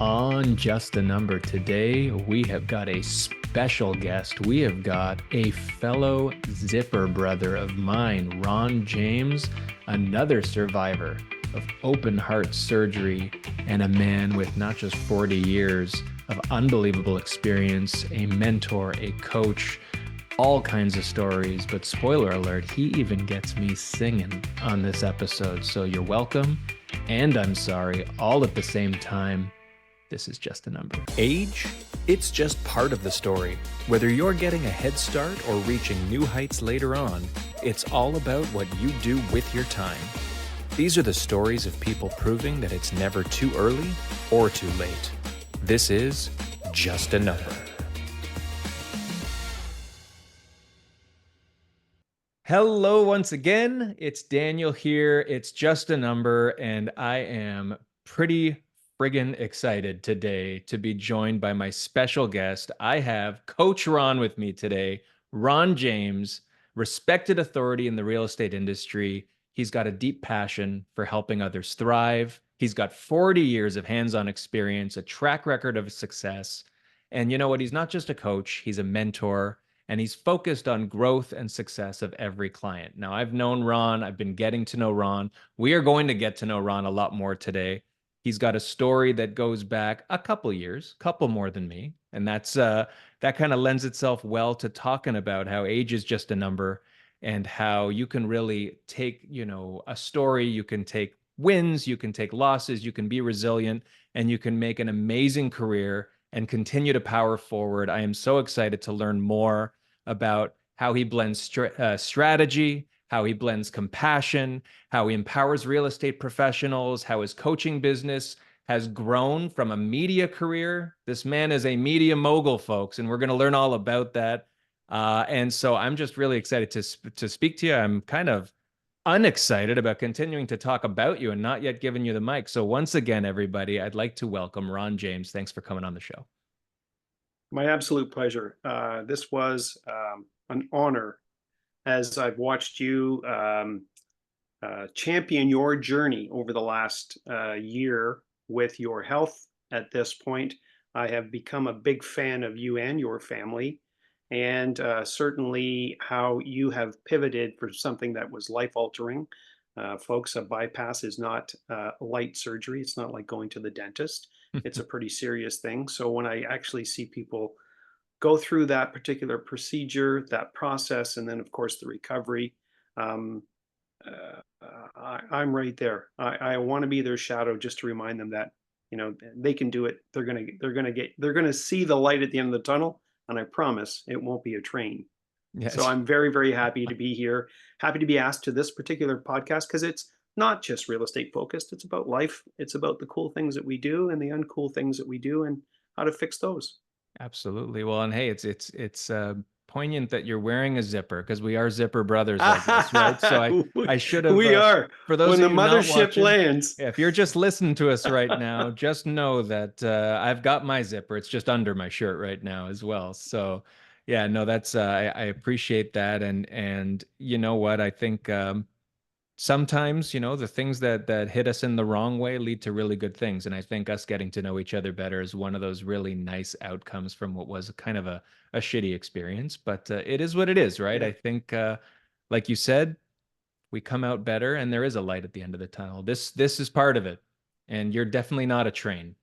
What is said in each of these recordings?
On Just a Number today, we have got a special guest. We have got a fellow zipper brother of mine, Ronn James, another survivor of open heart surgery, and a man with not just 40 years of unbelievable experience, a mentor, a coach, all kinds of stories. But spoiler alert, he even gets me singing on this episode. So you're welcome, and I'm sorry, all at the same time. This is just a number. Age? It's just part of the story. Whether you're getting a head start or reaching new heights later on, it's all about what you do with your time. These are the stories of people proving that it's never too early or too late. This is Just a Number. Hello, once again. It's Daniel here. It's just a number, and I am pretty friggin' excited today to be joined by my special guest. I have Coach Ronn with me today, Ronn James, respected authority in the real estate industry. He's got a deep passion for helping others thrive. He's got 40 years of hands-on experience, a track record of success. And you know what? He's not just a coach, he's a mentor, and he's focused on growth and success of every client. Now, I've known Ronn. I've been getting to know Ronn. We are going to get to know Ronn a lot more today. He's got a story that goes back a couple years, couple more than me. And that kind of lends itself well to talking about how age is just a number and how you can really take, a story, you can take wins, you can take losses, you can be resilient, and you can make an amazing career and continue to power forward. I am so excited to learn more about how he blends strategy, how he blends compassion, how he empowers real estate professionals, how his coaching business has grown from a media career. This man is a media mogul, folks, and we're going to learn all about that. And so I'm just really excited to speak to you. I'm kind of unexcited about continuing to talk about you and not yet giving you the mic. So once again, everybody, I'd like to welcome Ronn James. Thanks for coming on the show. My absolute pleasure. This was an honor as I've watched you champion your journey over the last year with your health. At this point, I have become a big fan of you and your family, and certainly how you have pivoted for something that was life-altering. Folks, a bypass is not light surgery. It's not like going to the dentist. It's a pretty serious thing. So when I actually see people go through that particular procedure, that process, and then of course the recovery, I'm right there. I want to be their shadow just to remind them that they can do it. They're gonna see the light at the end of the tunnel, and I promise it won't be a train. Yes. So I'm very, very happy to be here. Happy to be asked to this particular podcast because it's not just real estate focused. It's about life. It's about the cool things that we do and the uncool things that we do and how to fix those. Absolutely. Well, and hey, it's poignant that you're wearing a zipper because we are zipper brothers, I guess, right? So I should have. We are. For those when of the you not mothership watching, lands. if you're just listening to us right now, just know that I've got my zipper. It's just under my shirt right now as well. So yeah, no, that's I appreciate that, and you know what? I think sometimes the things that hit us in the wrong way lead to really good things, and I think us getting to know each other better is one of those really nice outcomes from what was kind of a shitty experience. But it is what it is, right? Yeah. I think like you said, we come out better, and there is a light at the end of the tunnel. This is part of it, and you're definitely not a train.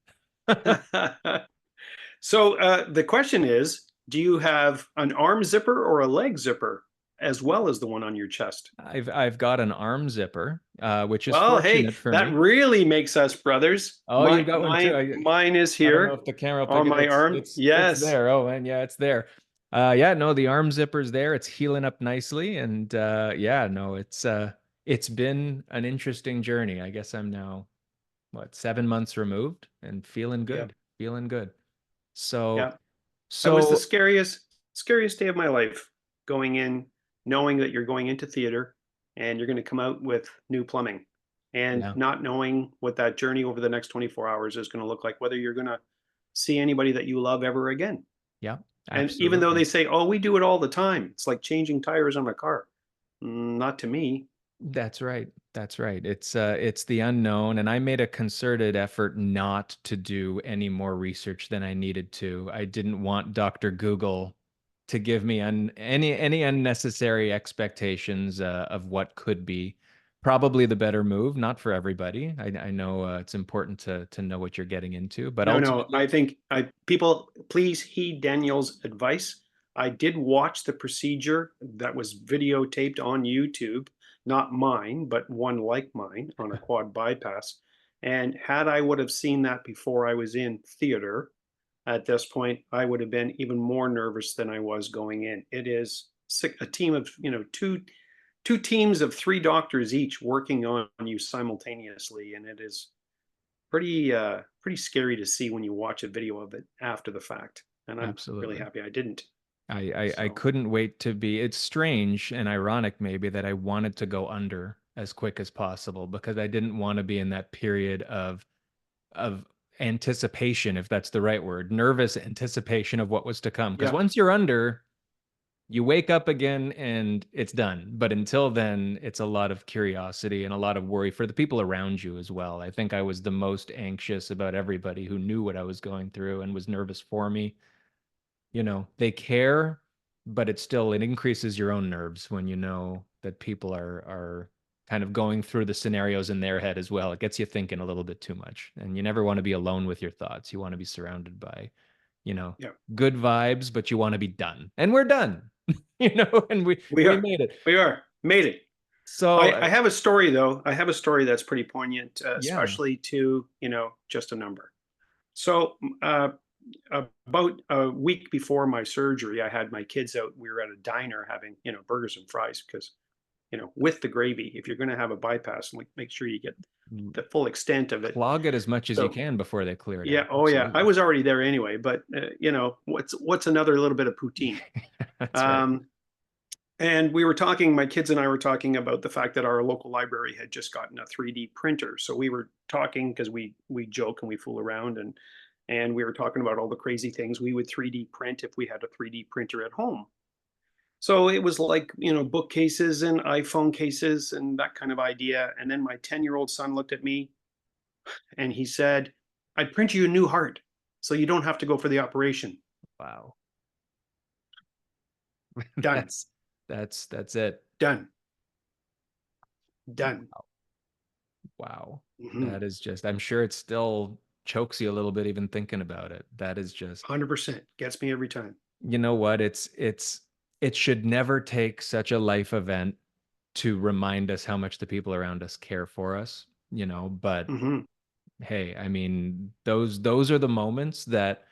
So the question is, do you have an arm zipper or a leg zipper as well as the one on your chest? I've got an arm zipper, which is Well, hey, fortunate for that me. really makes us brothers. Oh, you got one too. Mine is I don't know here if the camera will on pick it. my arm. It's Yes. there. Oh, and yeah, it's there. Yeah, no, the arm zipper's there. It's healing up nicely, and yeah, no, it's been an interesting journey. I guess I'm now 7 months removed and feeling Yeah. good, feeling good. So, Yeah. That was the so scariest day of my life, going in, knowing that you're going into theater and you're going to come out with new plumbing and yeah, not knowing what that journey over the next 24 hours is going to look like, whether you're going to see anybody that you love ever again. yeah, And even though absolutely. they say, oh, we do it all the time, it's like changing tires on a car. Not to me. That's right. That's right. It's the unknown, and I made a concerted effort not to do any more research than I needed to. I didn't want Dr. Google to give me any unnecessary expectations of what could be. Probably the better move, not for everybody. I know it's important to know what you're getting into, but No, no, ultimately, I think I people please heed Daniel's advice. I did watch the procedure that was videotaped on YouTube, not mine, but one like mine on a quad bypass. And had I would have seen that before I was in theater at this point, I would have been even more nervous than I was going in. It is a team of, two teams of three doctors each working on you simultaneously, and it is pretty scary to see when you watch a video of it after the fact. And I'm really absolutely. happy I didn't. I So couldn't wait to be. It's strange and ironic, maybe, that I wanted to go under as quick as possible because I didn't want to be in that period of anticipation, if that's the right word, nervous anticipation of what was to come. Because yeah, once you're under, you wake up again and it's done. But until then, it's a lot of curiosity and a lot of worry for the people around you as well. I think I was the most anxious about everybody who knew what I was going through and was nervous for me. They care, but it increases your own nerves when you know that people are kind of going through the scenarios in their head as well. It gets you thinking a little bit too much, and you never want to be alone with your thoughts. You want to be surrounded by, you know, yeah, good vibes, but you want to be done. And we're done. And we we we are, made it. we are made it. So, I have a story though. I have a story that's pretty poignant, yeah. especially to just a number. So about a week before my surgery, I had my kids out. We were at a diner having burgers and fries because with the gravy. If you're going to have a bypass, like make sure you get the full extent of it. Clog it as much as you So can before they clear it yeah, out. oh yeah, I Absolutely. was already there anyway. But what's another little bit of poutine? That's right. Um, and we were talking. My kids and I were talking about the fact that our local library had just gotten a 3D printer. So we were talking because we joke and we fool around and we were talking about all the crazy things we would 3D print if we had a 3D printer at home. So it was like, bookcases and iPhone cases and that kind of idea. And then my 10-year-old son looked at me and he said, I'd print you a new heart so you don't have to go for the operation. Wow. Done, That's it. done, done. Wow. Mhm. That is just, I'm sure it still chokes you a little bit even thinking about it. That is just, 100% gets me every time. you know what? It should never take such a life event to remind us how much the people around us care for us, but Hmm. hey, I mean, those are the moments that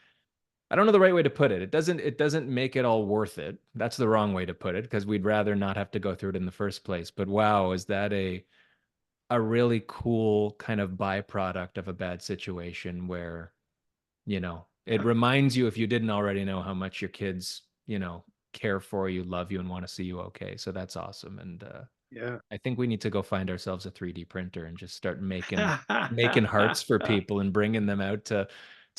I don't know the right way to put it. It doesn't make it all worth it. That's the wrong way to put it because we'd rather not have to go through it in the first place. But wow, is that a really cool kind of byproduct of a bad situation where, it Yeah, reminds you, if you didn't already know, how much your kids, care for you, love you, and want to see you okay. So that's awesome. And yeah. I think we need to go find ourselves a 3D printer and just start making hearts for people and bringing them out to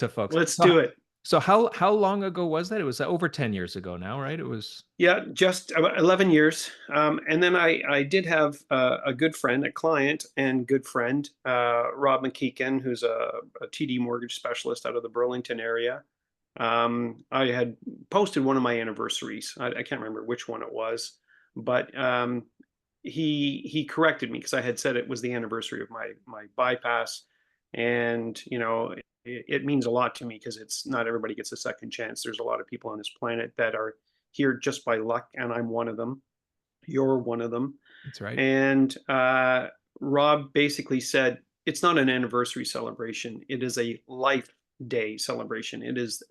folks. Let's So, do it. so how long ago was that? It was over 10 years ago now, right? It was. Yeah, just about 11 years. And then I did have a good friend, a client and good friend, Rob McKeegan, who's a TD mortgage specialist out of the Burlington area. I had posted one of my anniversaries. I can't remember which one it was, but he corrected me because I had said it was the anniversary of my bypass, and it means a lot to me because it's not everybody gets a second chance. There's a lot of people on this planet that are here just by luck, and I'm one of them. You're one of them. That's right. And Rob basically said it's not an anniversary celebration. It is a life day celebration. It is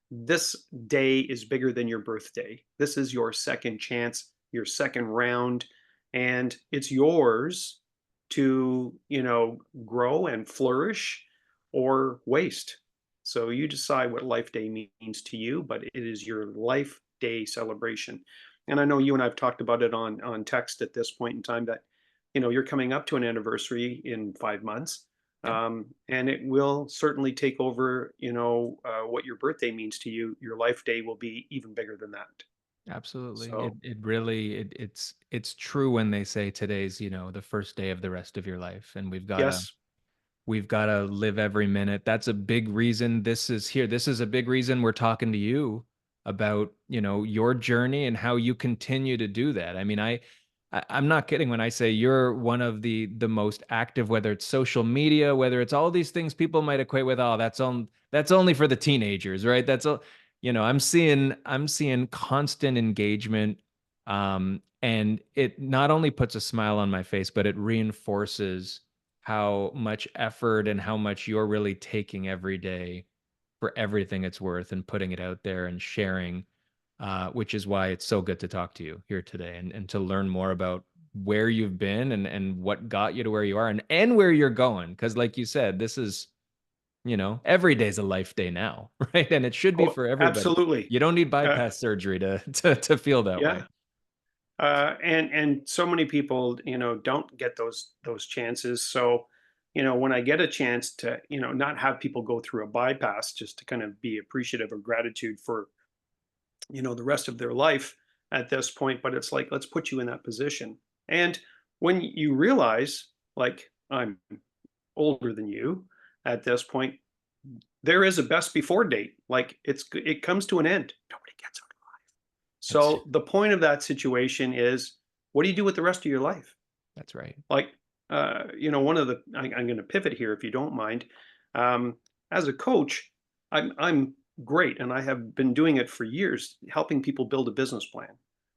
this day is bigger than your birthday. This is your second chance, your second round, and it's yours to, grow and flourish or waste. So you decide what life day means to you, but it is your life day celebration. And I know you and I've talked about it on text at this point in time that you're coming up to an anniversary in 5 months, Yep. and it will certainly take over what your birthday means to you. Your life day will be even bigger than that. Absolutely. It So, it really it's true when they say today's, the first day of the rest of your life, and yes, we've got to live every minute. That's a big reason this is here. This is a big reason we're talking to you about, your journey and how you continue to do that. I mean, I'm not kidding when I say you're one of the most active, whether it's social media, whether it's all these things people might equate with, oh, that's only for the teenagers, right? That's all, I'm seeing constant engagement. And it not only puts a smile on my face, but it reinforces how much effort and how much you're really taking every day for everything it's worth and putting it out there and sharing, which is why it's so good to talk to you here today and to learn more about where you've been and what got you to where you are and where you're going. Because, like you said, this is, every day's a life day now, right? And it should be oh, for everybody. absolutely. You don't need Uh, bypass surgery to feel that way. yeah. And so many people, don't get those chances. So, when I get a chance to, not have people go through a bypass, just to kind of be appreciative or gratitude for, the rest of their life at this point. But it's like, let's put you in that position. And when you realize, like, I'm older than you at this point, there is a best before date. Like, it comes to an end. Nobody gets out. That's So the point of that situation is, what do you do with the rest of your life? that's right. Like, one of the I'm going to pivot here if you don't mind. Um, as a coach, I'm great, and I have been doing it for years, helping people build a business plan.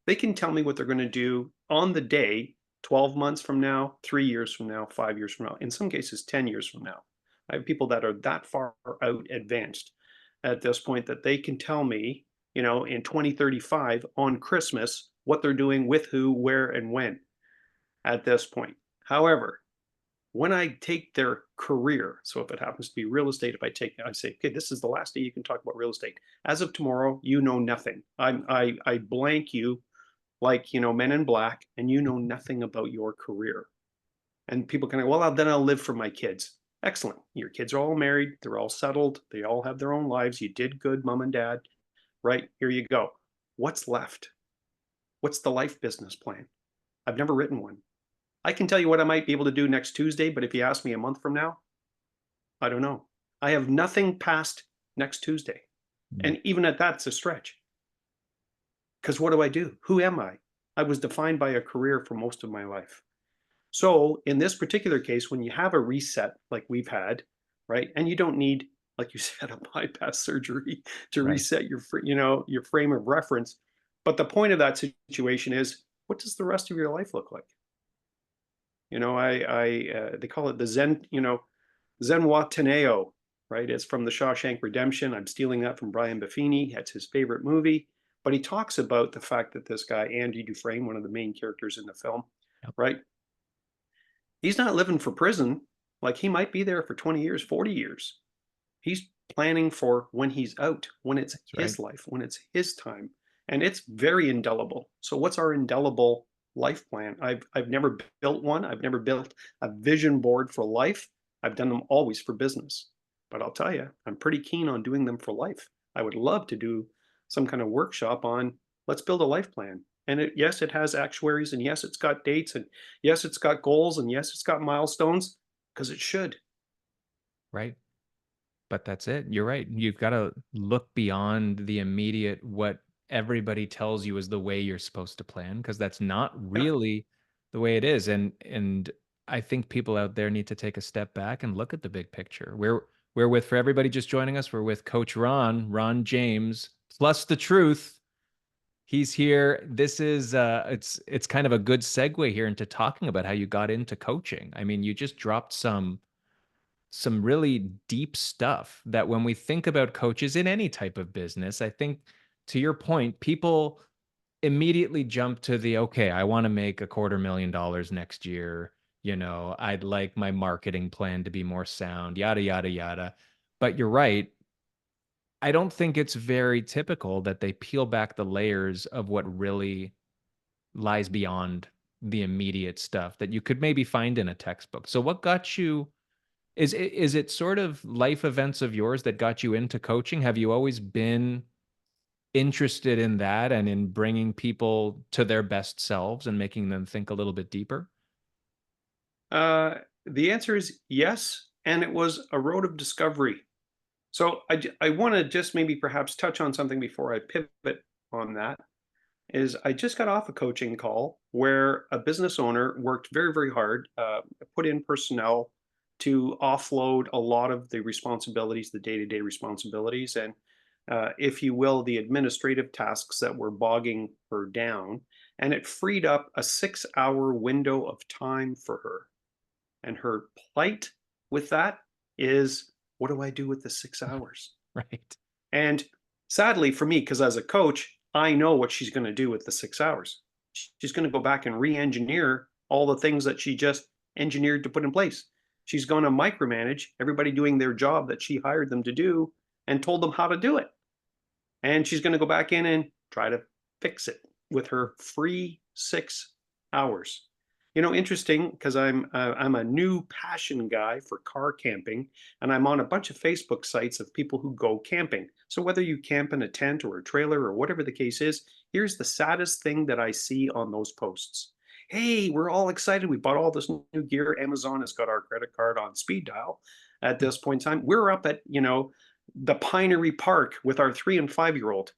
They can tell me what they're going to do on the day, 12 months from now, 3 years from now, 5 years from now, in some cases, 10 years from now. I have people that are that far out advanced at this point that they can tell me, in 2035 on Christmas, what they're doing with who, where, and when at this point. However, when I take their career, so if it happens to be real estate, I say, okay, this is the last day you can talk about real estate. As of tomorrow, you know nothing. I blank you like, Men in Black, and you know nothing about your career. And people kind of, well, then I'll live for my kids. Excellent. Your kids are all married. They're all settled. They all have their own lives. You did good, mom and dad. Right? Here you go. What's left? What's the life business plan? I've never written one. I can tell you what I might be able to do next Tuesday, but if you ask me a month from now, I don't know. I have nothing past next Tuesday. Mm. And even at that, it's a stretch. Because what do I do? Who am I? I was defined by a career for most of my life. So in this particular case, when you have a reset like we've had, right, and you don't need, like you said, a bypass surgery to Right. reset your frame of reference. But the point of that situation is, what does the rest of your life look like? They call it the Zen, Zen Wataneo, right? It's from the Shawshank Redemption. I'm stealing that from Brian Buffini. That's his favorite movie. But he talks about the fact that this guy, Andy Dufresne, one of the main characters in the film, Yep. right? He's not living for prison. Like, he might be there for 20 years, 40 years. He's planning for when he's out, when it's That's right. his life, when it's his time. And it's very indelible. So what's our indelible life plan? I've never built one. I've never built a vision board for life. I've done them always for business. But I'll tell you, I'm pretty keen on doing them for life. I would love to do some kind of workshop on, let's build a life plan. And yes, it has actuaries, and yes, it's got dates, and yes, it's got goals, and yes, it's got milestones, because it should. Right. But that's it. You're right. You've got to look beyond the immediate what everybody tells you is the way you're supposed to plan, because that's not Yeah. really the way it is. And I think people out there need to take a step back and look at the big picture. We're with, for everybody just joining us, we're with Coach Ronn James, plus the truth. He's here. This is it's kind of a good segue here into talking about how you got into coaching. I mean, you just dropped some really deep stuff that when we think about coaches in any type of business, I think to your point, people immediately jump to the, okay, I want to make $250,000 next year. I'd like my marketing plan to be more sound, yada, yada, yada. But you're right. I don't think it's very typical that they peel back the layers of what really lies beyond the immediate stuff that you could maybe find in a textbook. So what got you, is it sort of life events of yours that got you into coaching? Have you always been interested in that and in bringing people to their best selves and making them think a little bit deeper? The answer is yes, and it was a road of discovery. So I want to just maybe perhaps touch on something before I pivot on that. Is I just got off a coaching call where a business owner worked very, very hard, put in personnel to offload a lot of the responsibilities, the day-to-day responsibilities, and if you will, the administrative tasks that were bogging her down. And it freed up a 6-hour window of time for her. And her plight with that is, what do I do with the 6 hours? Right. And sadly for me, because as a coach, I know what she's going to do with the 6 hours. She's going to go back and re engineer all the things that she just engineered to put in place. She's going to micromanage everybody doing their job that she hired them to do and told them how to do it. And she's going to go back in and try to fix it with her free 6 hours. Interesting because I'm a new passion guy for car camping, and I'm on a bunch of Facebook sites of people who go camping. So whether you camp in a tent or a trailer or whatever the case is, here's the saddest thing that I see on those posts. Hey, we're all excited. We bought all this new gear. Amazon has got our credit card on speed dial at this point in time. We're up at, the Pinery Park with our 3 and 5-year-old.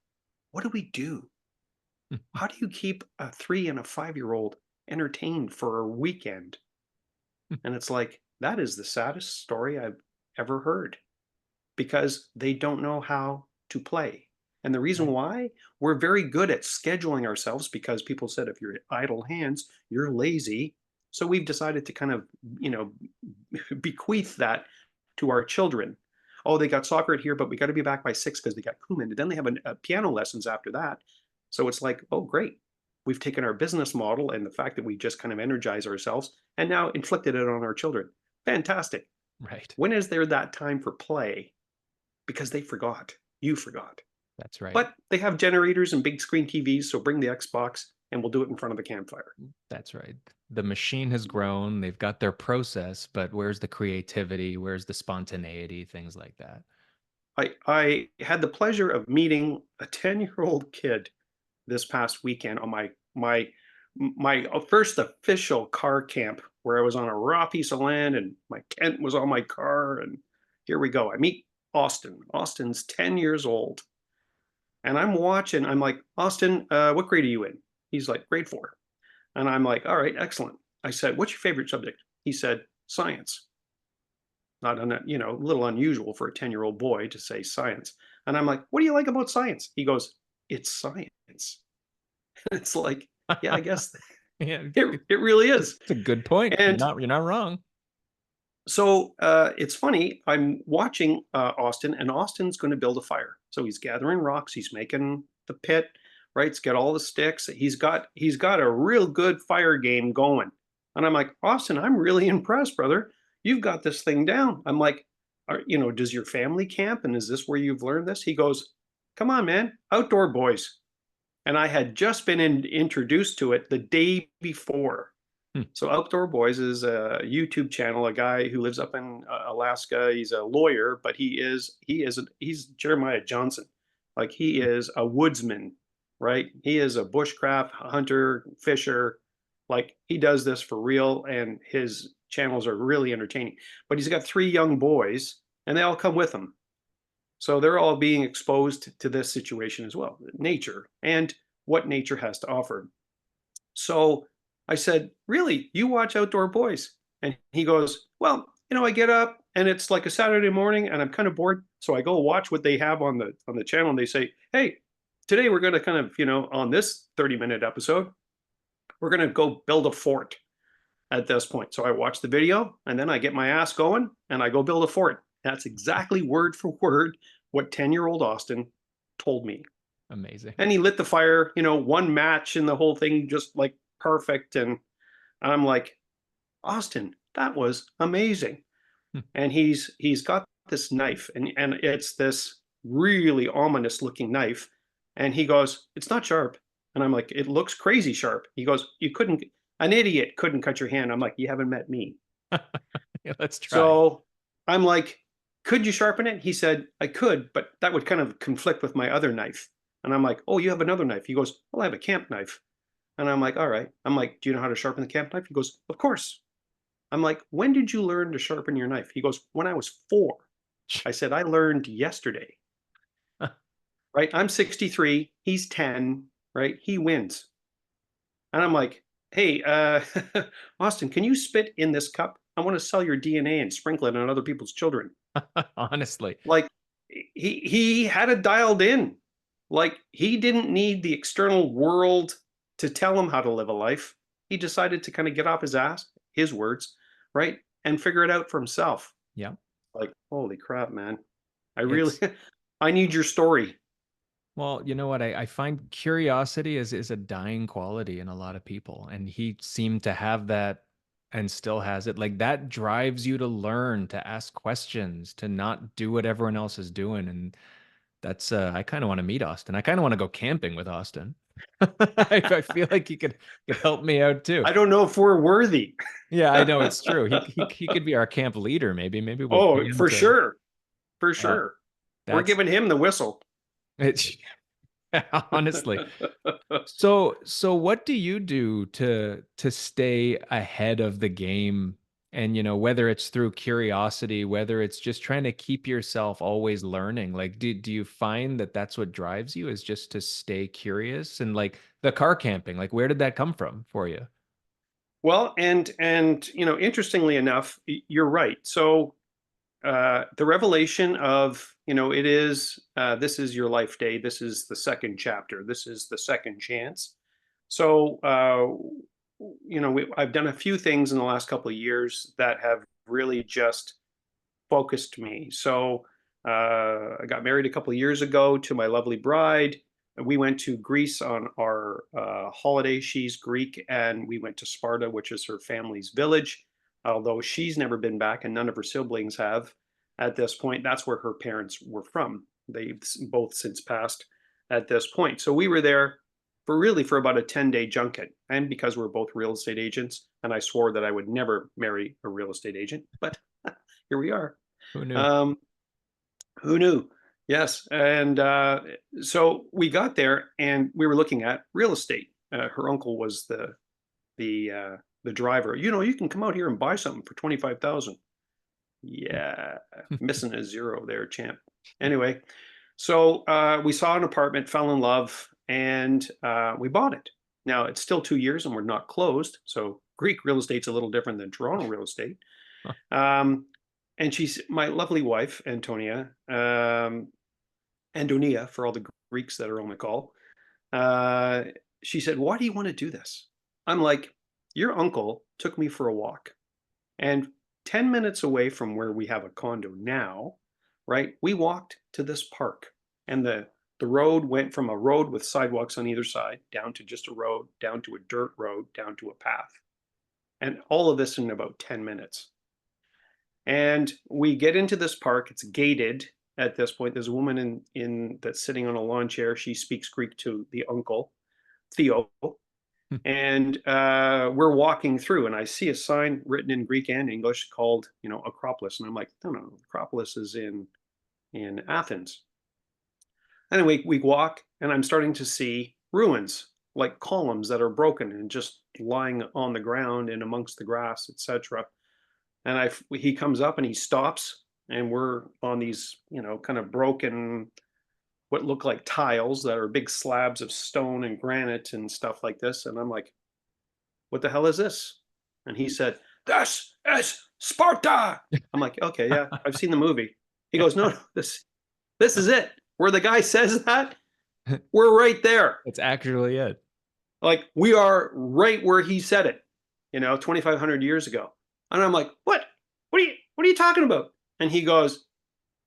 What do we do? How do you keep a 3 and a 5-year-old entertained for a weekend? And it's like, that is the saddest story I've ever heard because they don't know how to play. And the reason Right. why, we're very good at scheduling ourselves because people said if you're idle hands, you're lazy. So we've decided to kind of, you know, bequeath that to our children. Oh, they got soccer at here, but we got to be back by 6 because they got Kuman. And then they have piano lessons after that. So it's like, oh, great. We've taken our business model and the fact that we just kind of energize ourselves and now inflicted it on our children. Fantastic. Right. When is there that time for play? Because they forgot. You forgot. That's right. But they have generators and big screen TVs, so bring the Xbox and we'll do it in front of the campfire. That's right. The machine has grown. They've got their process, but where's the creativity? Where's the spontaneity? Things like that. I had the pleasure of meeting a 10-year-old kid this past weekend on my first official car camp where I was on a raw piece of land and my tent was on my car. And here we go. I meet Austin. Austin's 10 years old. And I'm watching, I'm like, Austin, what grade are you in? He's like, grade 4. And I'm like, all right, excellent. I said, what's your favorite subject? He said, science. Not, a little unusual for a 10-year-old boy to say science. And I'm like, what do you like about science? He goes, it's science. It's like, yeah, I guess Yeah, it really is. it's a good point. And You're not wrong. so it's funny. I'm watching Austin, and Austin's going to build a fire. So he's gathering rocks. He's making the pit. Right. He's got all the sticks. He's got a real good fire game going. And I'm like, Austin, I'm really impressed, brother. You've got this thing down. I'm like, does your family camp? And is this where you've learned this? He goes, come on, man, outdoor boys. And I had just been introduced to it the day before. Hmm. So Outdoor Boys is a YouTube channel. A guy who lives up in Alaska. He's a lawyer, but he's Jeremiah Johnson. Like he is a woodsman, right? He is a bushcraft hunter, fisher. Like he does this for real, and his channels are really entertaining. But he's got 3 young boys, and they all come with him. So they're all being exposed to this situation as well, nature and what nature has to offer. So I said, really, you watch Outdoor Boys? And he goes, well, I get up and it's like a Saturday morning and I'm kind of bored. So I go watch what they have on the channel and they say, hey, today we're going to kind of, on this 30-minute episode, we're going to go build a fort at this point. So I watch the video and then I get my ass going and I go build a fort. That's exactly word for word what 10-year-old Austin told me. Amazing. And he lit the fire, one match and the whole thing just like perfect. And I'm like, Austin, that was amazing. Hmm. And he's got this knife and it's this really ominous looking knife. And he goes, it's not sharp. And I'm like, it looks crazy sharp. He goes, an idiot couldn't cut your hand. I'm like, you haven't met me. Yeah, let's try. So I'm like, could you sharpen it? He said, I could, but that would kind of conflict with my other knife. And I'm like, oh, you have another knife. He goes, well, I have a camp knife. And I'm like, all right. I'm like, do you know how to sharpen the camp knife? He goes, of course. I'm like, when did you learn to sharpen your knife? He goes, when I was 4. I said, I learned yesterday, right? I'm 63. He's 10, right? He wins. And I'm like, hey, Austin, can you spit in this cup? I want to sell your DNA and sprinkle it on other people's children. Honestly. Like he had it dialed in. Like he didn't need the external world to tell him how to live a life. He decided to kind of get off his ass, his words, right? And figure it out for himself. Yeah. Like, holy crap, man. I really It's I need your story. Well, you know what? I find curiosity is a dying quality in a lot of people, and he seemed to have that and still has it. Like that drives you to learn, to ask questions, to not do what everyone else is doing. And that's I kind of want to meet Austin. I kind of want to go camping with Austin. I feel like he could help me out too. I don't know if we're worthy. Yeah, I know it's true. He could be our camp leader, maybe. Maybe we'll pay Oh, him for to sure. For uh sure. We're that's giving him the whistle. it's honestly. So what do you do to stay ahead of the game? And whether it's through curiosity, whether it's just trying to keep yourself always learning, like do you find that that's what drives you is just to stay curious? And like the car camping, like where did that come from for you? Well, and interestingly enough, you're right. So the revelation of it is this is your life day. This is the second chapter. This is the second chance. So I've done a few things in the last couple of years that have really just focused me. So I got married a couple of years ago to my lovely bride. We went to Greece on our holiday. She's Greek, and we went to Sparta, which is her family's village. Although she's never been back, and none of her siblings have at this point. That's where her parents were from. They've both since passed at this point. So we were there for about a 10-day junket. And because we're both real estate agents, and I swore that I would never marry a real estate agent, but here we are. Who knew? Um, who knew? Yes. And so we got there and we were looking at real estate. Her uncle was the driver. You can come out here and buy something for 25,000. Yeah, missing a zero there, champ. Anyway, so we saw an apartment, fell in love, and we bought it. Now it's still 2 years and we're not closed. So Greek real estate's a little different than Toronto real estate. Um, and she's my lovely wife, Antonia, Antonia, for all the Greeks that are on the call. Uh, she said, why do you want to do this? I'm like, your uncle took me for a walk. And 10 minutes away from where we have a condo now, right? We walked to this park. And the road went from a road with sidewalks on either side down to just a road, down to a dirt road, down to a path. And all of this in about 10 minutes. And we get into this park. It's gated at this point. There's a woman in that's sitting on a lawn chair. She speaks Greek to the uncle, Theo. And we're walking through, and I see a sign written in Greek and English called, Acropolis. And I'm like, no, Acropolis is in Athens. Anyway, we walk, and I'm starting to see ruins, like columns that are broken and just lying on the ground and amongst the grass, etc. And he comes up and he stops, and we're on these, kind of broken, what look like tiles that are big slabs of stone and granite and stuff like this. And I'm like, what the hell is this? And he said, this is Sparta. I'm like, okay, yeah, I've seen the movie. He goes, no, this is it. Where the guy says that, we're right there. It's actually it. Like we are right where he said it, 2,500 years ago. And I'm like, what? What are you talking about? And he goes,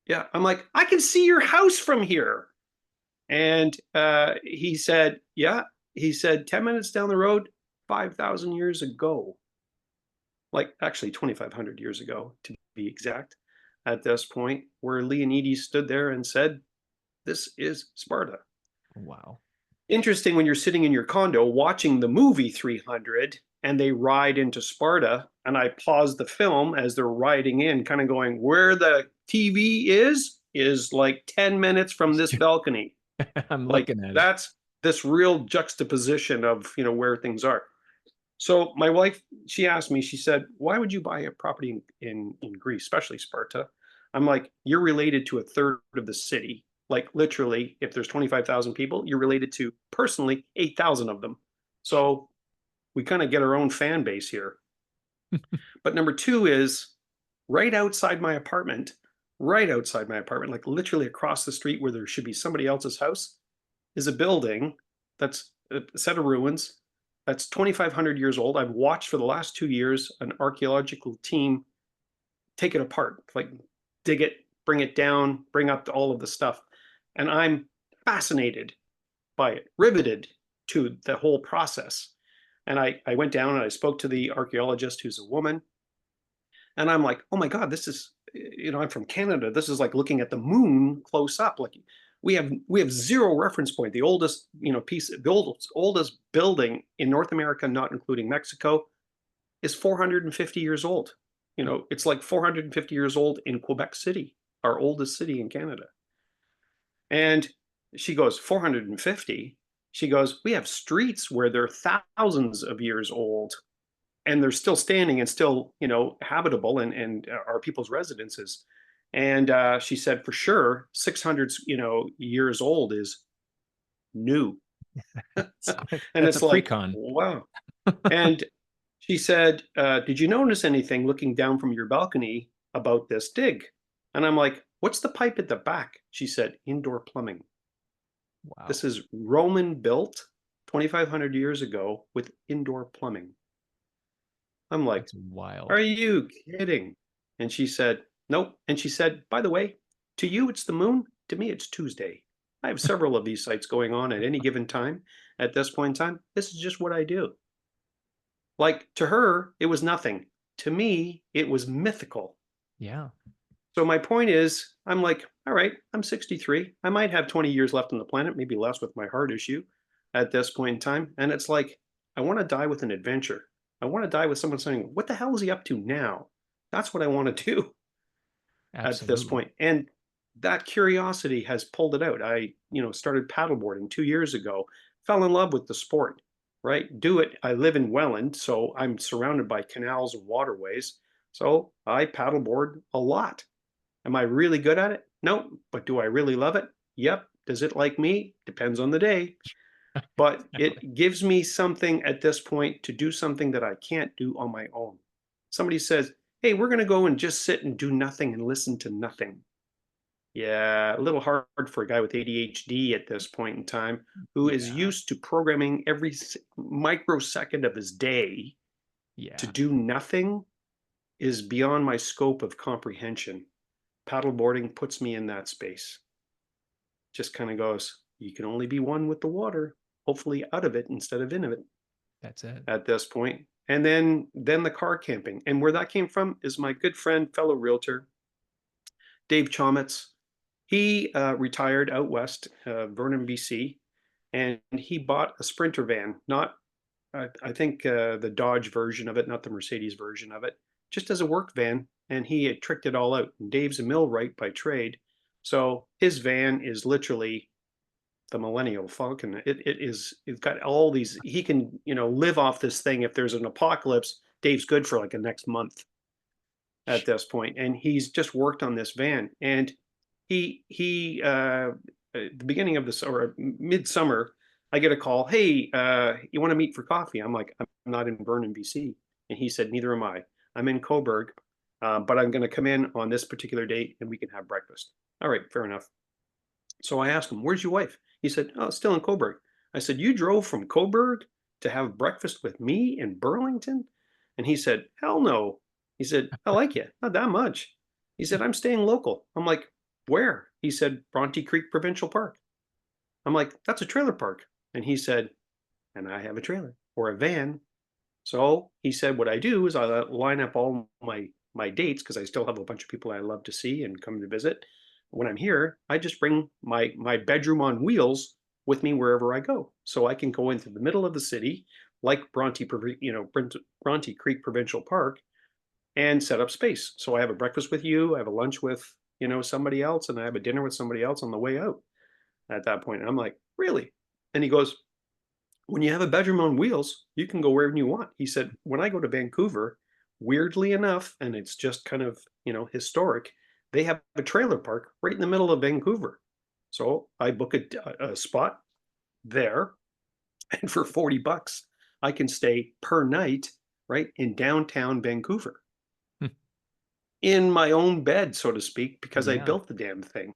yeah. I'm like, I can see your house from here. And he said, yeah. He said, 10 minutes down the road, 5,000 years ago. Like actually 2,500 years ago, to be exact, at this point, where Leonidas stood there and said, this is Sparta. Wow. Interesting when you're sitting in your condo watching the movie 300 and they ride into Sparta, and I pause the film as they're riding in, kind of going, where the TV is like 10 minutes from this balcony. I'm Like looking at it. that's this real juxtaposition of, where things are. So my wife, she asked me, she said, "Why would you buy a property in Greece, especially Sparta?" I'm like, "You're related to a third of the city. Like literally, if there's 25,000 people, you're related to personally 8,000 of them. So we kind of get our own fan base here." But number two is right outside my apartment, like literally across the street where there should be somebody else's house, is a building that's a set of ruins that's 2,500 years old. I've watched for the last 2 years an archaeological team take it apart, like dig it, bring it down, bring up all of the stuff. And I'm fascinated by it, riveted to the whole process. And I went down and I spoke to the archaeologist, who's a woman, and I'm like, oh my God, this is, I'm from Canada. This is like looking at the moon close up. Like we have zero reference point. The oldest, oldest building in North America, not including Mexico, is 450 years old. It's like 450 years old in Quebec City, our oldest city in Canada. And she goes, 450? She goes, we have streets where they're thousands of years old and they're still standing and still, habitable and are people's residences. And she said, for sure, 600, years old is new. And That's a it's like, pre-con. wow. And she said, did you notice anything looking down from your balcony about this dig? And I'm like, what's the pipe at the back? She said, indoor plumbing. This Wow. is Roman built 2,500 years ago with indoor plumbing. I'm like, That's wild. are you kidding? And she said, nope. And she said, by the way, to you, it's the moon. To me, it's Tuesday. I have several of these sites going on at any given time. At this point in time, this is just what I do. Like to her, it was nothing. To me, it was mythical. Yeah. So my point is, I'm like, all right, I'm 63. I might have 20 years left on the planet, maybe less with my heart issue at this point in time. And it's like, I want to die with an adventure. I want to die with someone saying, what the hell is he up to now? That's what I want to do at this Absolutely. point. And that curiosity has pulled it out. I, started paddleboarding 2 years ago, fell in love with the sport, right? Do it. I live in Welland, so I'm surrounded by canals and waterways. So I paddleboard a lot. Am I really good at it? No. But do I really love it? Yep. Does it like me? Depends on the day. But it gives me something at this point to do something that I can't do on my own. Somebody says, hey, we're going to go and just sit and do nothing and listen to nothing. Yeah, a little hard for a guy with ADHD at this point in time who is Yeah. used to programming every microsecond of his day to Yeah. do nothing is beyond my scope of comprehension. Paddleboarding puts me in that space. Just kind of goes, you can only be one with the water, hopefully out of it instead of in it That's it. at this point. And then the car camping. And where that came from is my good friend, fellow realtor, Dave Chometz. He retired out west, Vernon, BC, and he bought a Sprinter van, not, I think, the Dodge version of it, not the Mercedes version of it, just as a work van. And he had tricked it all out. And Dave's a millwright by trade. So his van is literally the Millennial Falcon. It's got all these, he can, live off this thing. If there's an apocalypse, Dave's good for like a next month at this point. And he's just worked on this van. And he at the beginning of this or midsummer, I get a call. Hey, you want to meet for coffee? I'm like, I'm not in Vernon, BC. And he said, neither am I. I'm in Coburg, but I'm going to come in on this particular date and we can have breakfast. All right, fair enough. So I asked him, where's your wife? He said, oh, still in Coburg. I said, you drove from Coburg to have breakfast with me in Burlington? And he said, hell no. He said, I like you, not that much. He said, I'm staying local. I'm like, where? He said, Bronte Creek Provincial Park. I'm like, that's a trailer park. And he said, and I have a trailer or a van. So he said, what I do is I line up all my dates because I still have a bunch of people I love to see and come to visit. When I'm here, I just bring my bedroom on wheels with me wherever I go, so I can go into the middle of the city, like Bronte Creek Provincial Park, and set up space. So I have a breakfast with you, I have a lunch with somebody else, and I have a dinner with somebody else on the way out at that point. And I'm like, really? And he goes, when you have a bedroom on wheels, you can go wherever you want. He said, when I go to Vancouver, weirdly enough, and it's just kind of, historic, they have a trailer park right in the middle of Vancouver. So I book a spot there, and for 40 bucks, I can stay per night right in downtown Vancouver in my own bed, so to speak, because I Yeah. built the damn thing.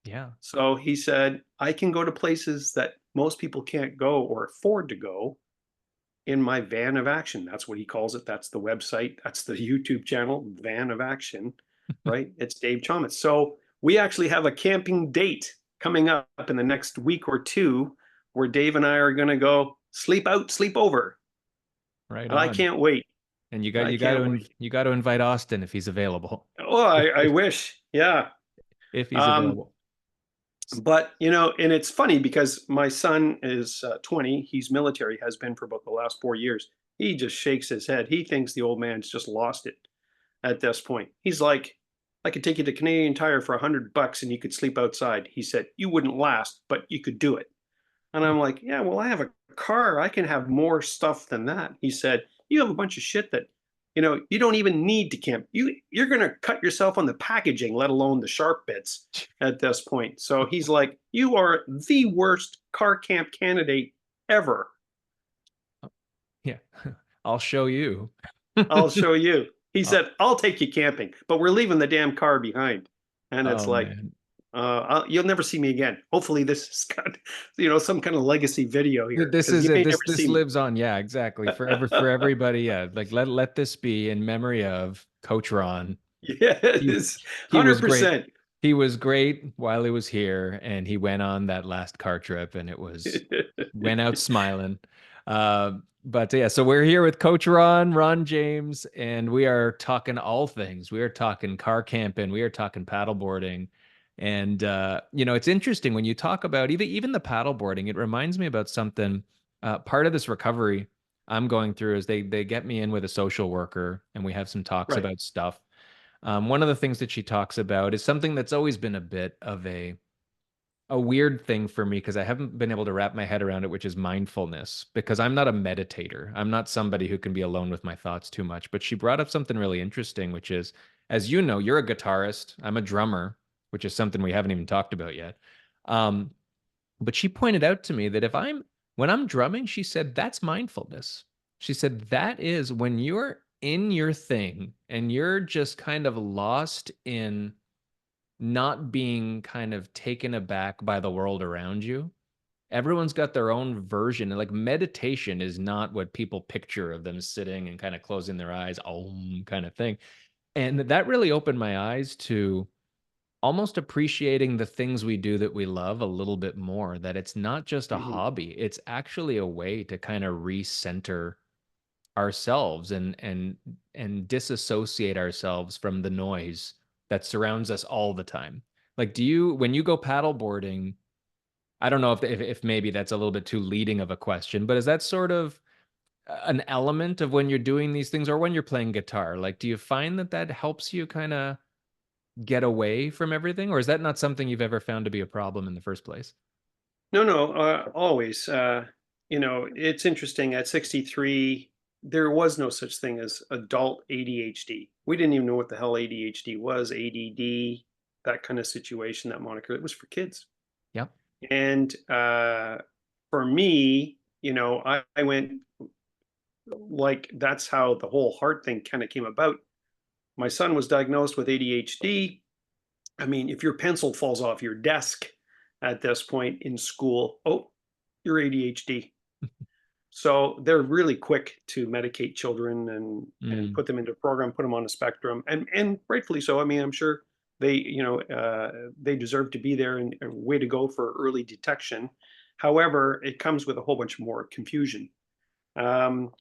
Yeah. So he said, I can go to places that most people can't go or afford to go in my van of action. That's what he calls it. That's the website. That's the YouTube channel, Van of Action, right? It's Dave Chalmers. So we actually have a camping date coming up in the next week or two where Dave and I are going to go sleep out, sleep over. Right And I on. can't wait. And I can't wait. you got to invite Austin if he's available. Oh, I wish. Yeah. If he's Um, available. but and it's funny because my son is 20. He's military, has been for about the last 4 years. He just shakes his head. He thinks the old man's just lost it at this point. He's like, I could take you to Canadian Tire for $100 and you could sleep outside. He said, you wouldn't last, but you could do it. And I'm like, yeah, well, I have a car. I can have more stuff than that. He said, you have a bunch of shit that, you don't even need to camp. You're going to cut yourself on the packaging, let alone the sharp bits at this point. So he's like, you are the worst car camp candidate ever. Yeah. I'll show you. I'll show you. He Oh, said, I'll take you camping, but we're leaving the damn car behind. And it's oh like, man. you'll never see me again. Hopefully this has got, some kind of legacy video here This because is you it. may never This see me. lives on. Yeah, exactly. For everybody. Yeah. Like let this be in memory of Coach Ron. He Yes, he was great. 100%. He was great while he was here, and he went on that last car trip, and it was went out smiling. But yeah, so we're here with Coach Ron James, and we are talking all things. We are talking car camping, we are talking paddleboarding, and it's interesting when you talk about even the paddleboarding. It reminds me about something. Part of this recovery I'm going through is they get me in with a social worker, and we have some talks Right. about stuff. One of the things that she talks about is something that's always been a bit of a weird thing for me because I haven't been able to wrap my head around it, which is mindfulness, because I'm not a meditator. I'm not somebody who can be alone with my thoughts too much. But she brought up something really interesting, which is, as you know, you're a guitarist, I'm a drummer, which is something we haven't even talked about yet. Um, but she pointed out to me that when I'm drumming, she said, that's mindfulness. She said, that is when you're in your thing and you're just kind of lost in not being kind of taken aback by the world around you. Everyone's got their own version. And like meditation is not what people picture of them sitting and kind of closing their eyes, kind of thing. And that really opened my eyes to almost appreciating the things we do that we love a little bit more, that it's not just a Mhm. hobby, it's actually a way to kind of recenter ourselves and disassociate ourselves from the noise that surrounds us all the time. Like, do you when you go paddle boarding, I don't know if maybe that's a little bit too leading of a question, but is that sort of an element of when you're doing these things or when you're playing guitar? Like, do you find that that helps you kind of get away from everything, or is that not something you've ever found to be a problem in the first place? No, no, always. It's interesting. At 63, there was no such thing as adult ADHD. We didn't even know what the hell ADHD was, ADD, that kind of situation, that moniker. It was for kids. Yep. And for me, I went like that's how the whole heart thing kind of came about. My son was diagnosed with ADHD. I mean, if your pencil falls off your desk at this point in school, oh, you're ADHD. So they're really quick to medicate children and Mm, put them into a program, put them on a spectrum, and rightfully so. I mean, I'm sure they deserve to be there and a way to go for early detection. However, it comes with a whole bunch more confusion. Um,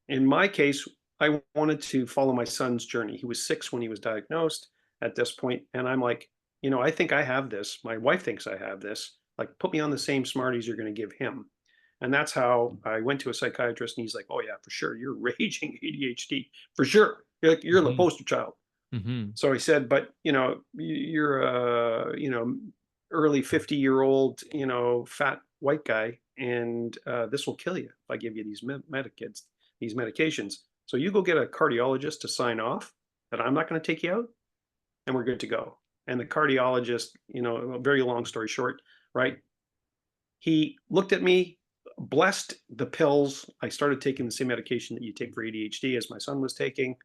in my case, I wanted to follow my son's journey. He was 6 when he was diagnosed at this point, and I'm like, I think I have this. My wife thinks I have this. Like, put me on the same Smarties you're going to give him. And that's how I went to a psychiatrist, and he's like, "Oh yeah, for sure, you're raging ADHD for sure. You're the mhm, poster child." mhm. So he said, "But you're early 50-year-old, fat white guy, and this will kill you if I give you these these medications. So you go get a cardiologist to sign off that I'm not going to take you out, and we're good to go. And the cardiologist, a very long story short, right? He looked at me, blessed the pills. I started taking the same medication that you take for ADHD as my son was taking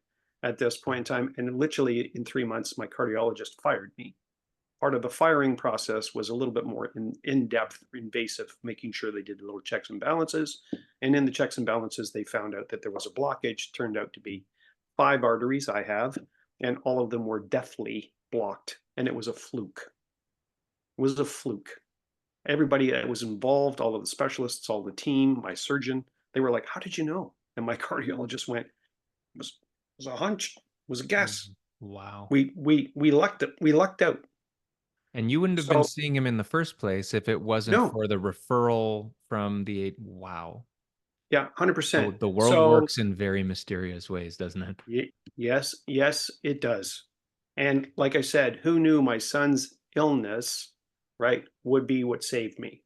at this point in time. And literally in 3 months, my cardiologist fired me. Part of the firing process was a little bit more in-depth, invasive, making sure they did the little checks and balances. And in the checks and balances, they found out that there was a blockage. Turned out to be 5 arteries I have, and all of them were deathly blocked. And it was a fluke. It was a fluke. Everybody that was involved, all of the specialists, all the team, my surgeon, they were like, "How did you know?" And my cardiologist went, "It was a hunch, it was a guess. Mm, wow. We lucked it. We lucked out." And you wouldn't have been So seeing him in the first place if it wasn't no, for the referral from wow. yeah, So 100%. the world So works in very mysterious ways, doesn't it? yes, yes, it does. And like I said, who knew my son's illness, right, would be what saved me?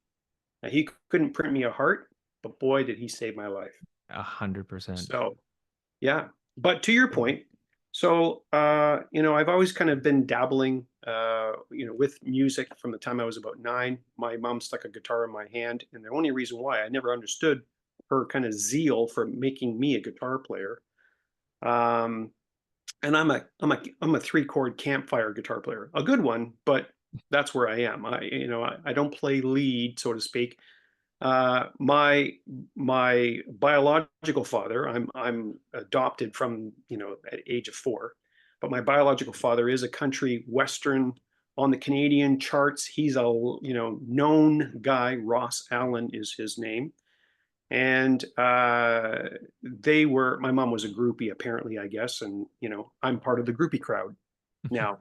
Now, he couldn't print me a heart, but boy, did he save my life. 100%. So yeah, but to your point, so I've always kind of been dabbling, with music from the time I was about 9. My mom stuck a guitar in my hand, and the only reason why I never understood her kind of zeal for making me a guitar player. Um, and I'm a 3-chord campfire guitar player, a good one, but that's where I am. I don't play lead, so to speak. My biological father, I'm adopted from, at age of 4, but my biological father is a country western on the Canadian charts. He's a, known guy. Ross Allen is his name. And my mom was a groupie, apparently, I guess. And, I'm part of the groupie crowd now.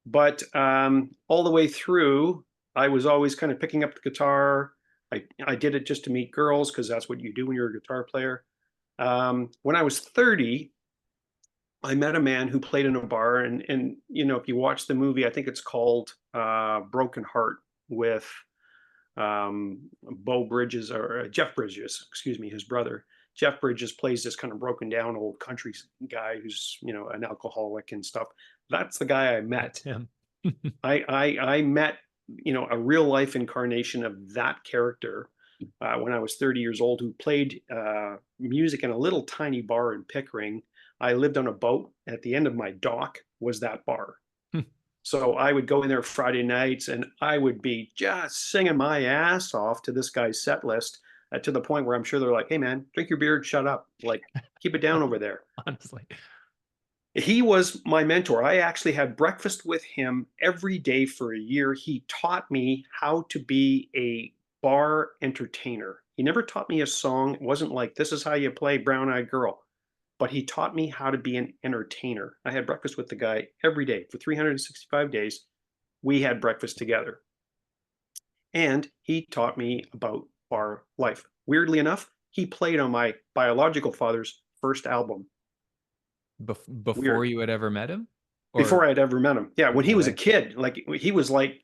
But all the way through, I was always kind of picking up the guitar. I did it just to meet girls because that's what you do when you're a guitar player. When I was 30, I met a man who played in a bar, and if you watch the movie, I think it's called Broken Heart with Bo Bridges or Jeff Bridges, excuse me, his brother. Jeff Bridges plays this kind of broken down old country guy who's an alcoholic and stuff. That's the guy I met. That's him. I met a real life incarnation of that character when I was 30 years old, who played music in a little tiny bar in Pickering. I lived on a boat. At the end of my dock was that bar. So I would go in there Friday nights, and I would be just singing my ass off to this guy's set list, to the point where I'm sure they're like, "Hey man, drink your beer and shut up. Like, keep it down over there." Honestly. He was my mentor. I actually had breakfast with him every day for a year. He taught me how to be a bar entertainer. He never taught me a song. It wasn't like, "This is how you play Brown Eyed Girl," but he taught me how to be an entertainer. I had breakfast with the guy every day for 365 days. We had breakfast together. And he taught me about bar life. Weirdly enough, he played on my biological father's first album. Before Weird. you had ever met him? Before Or I'd ever met him. Yeah, when he no was a way. kid, like he was like,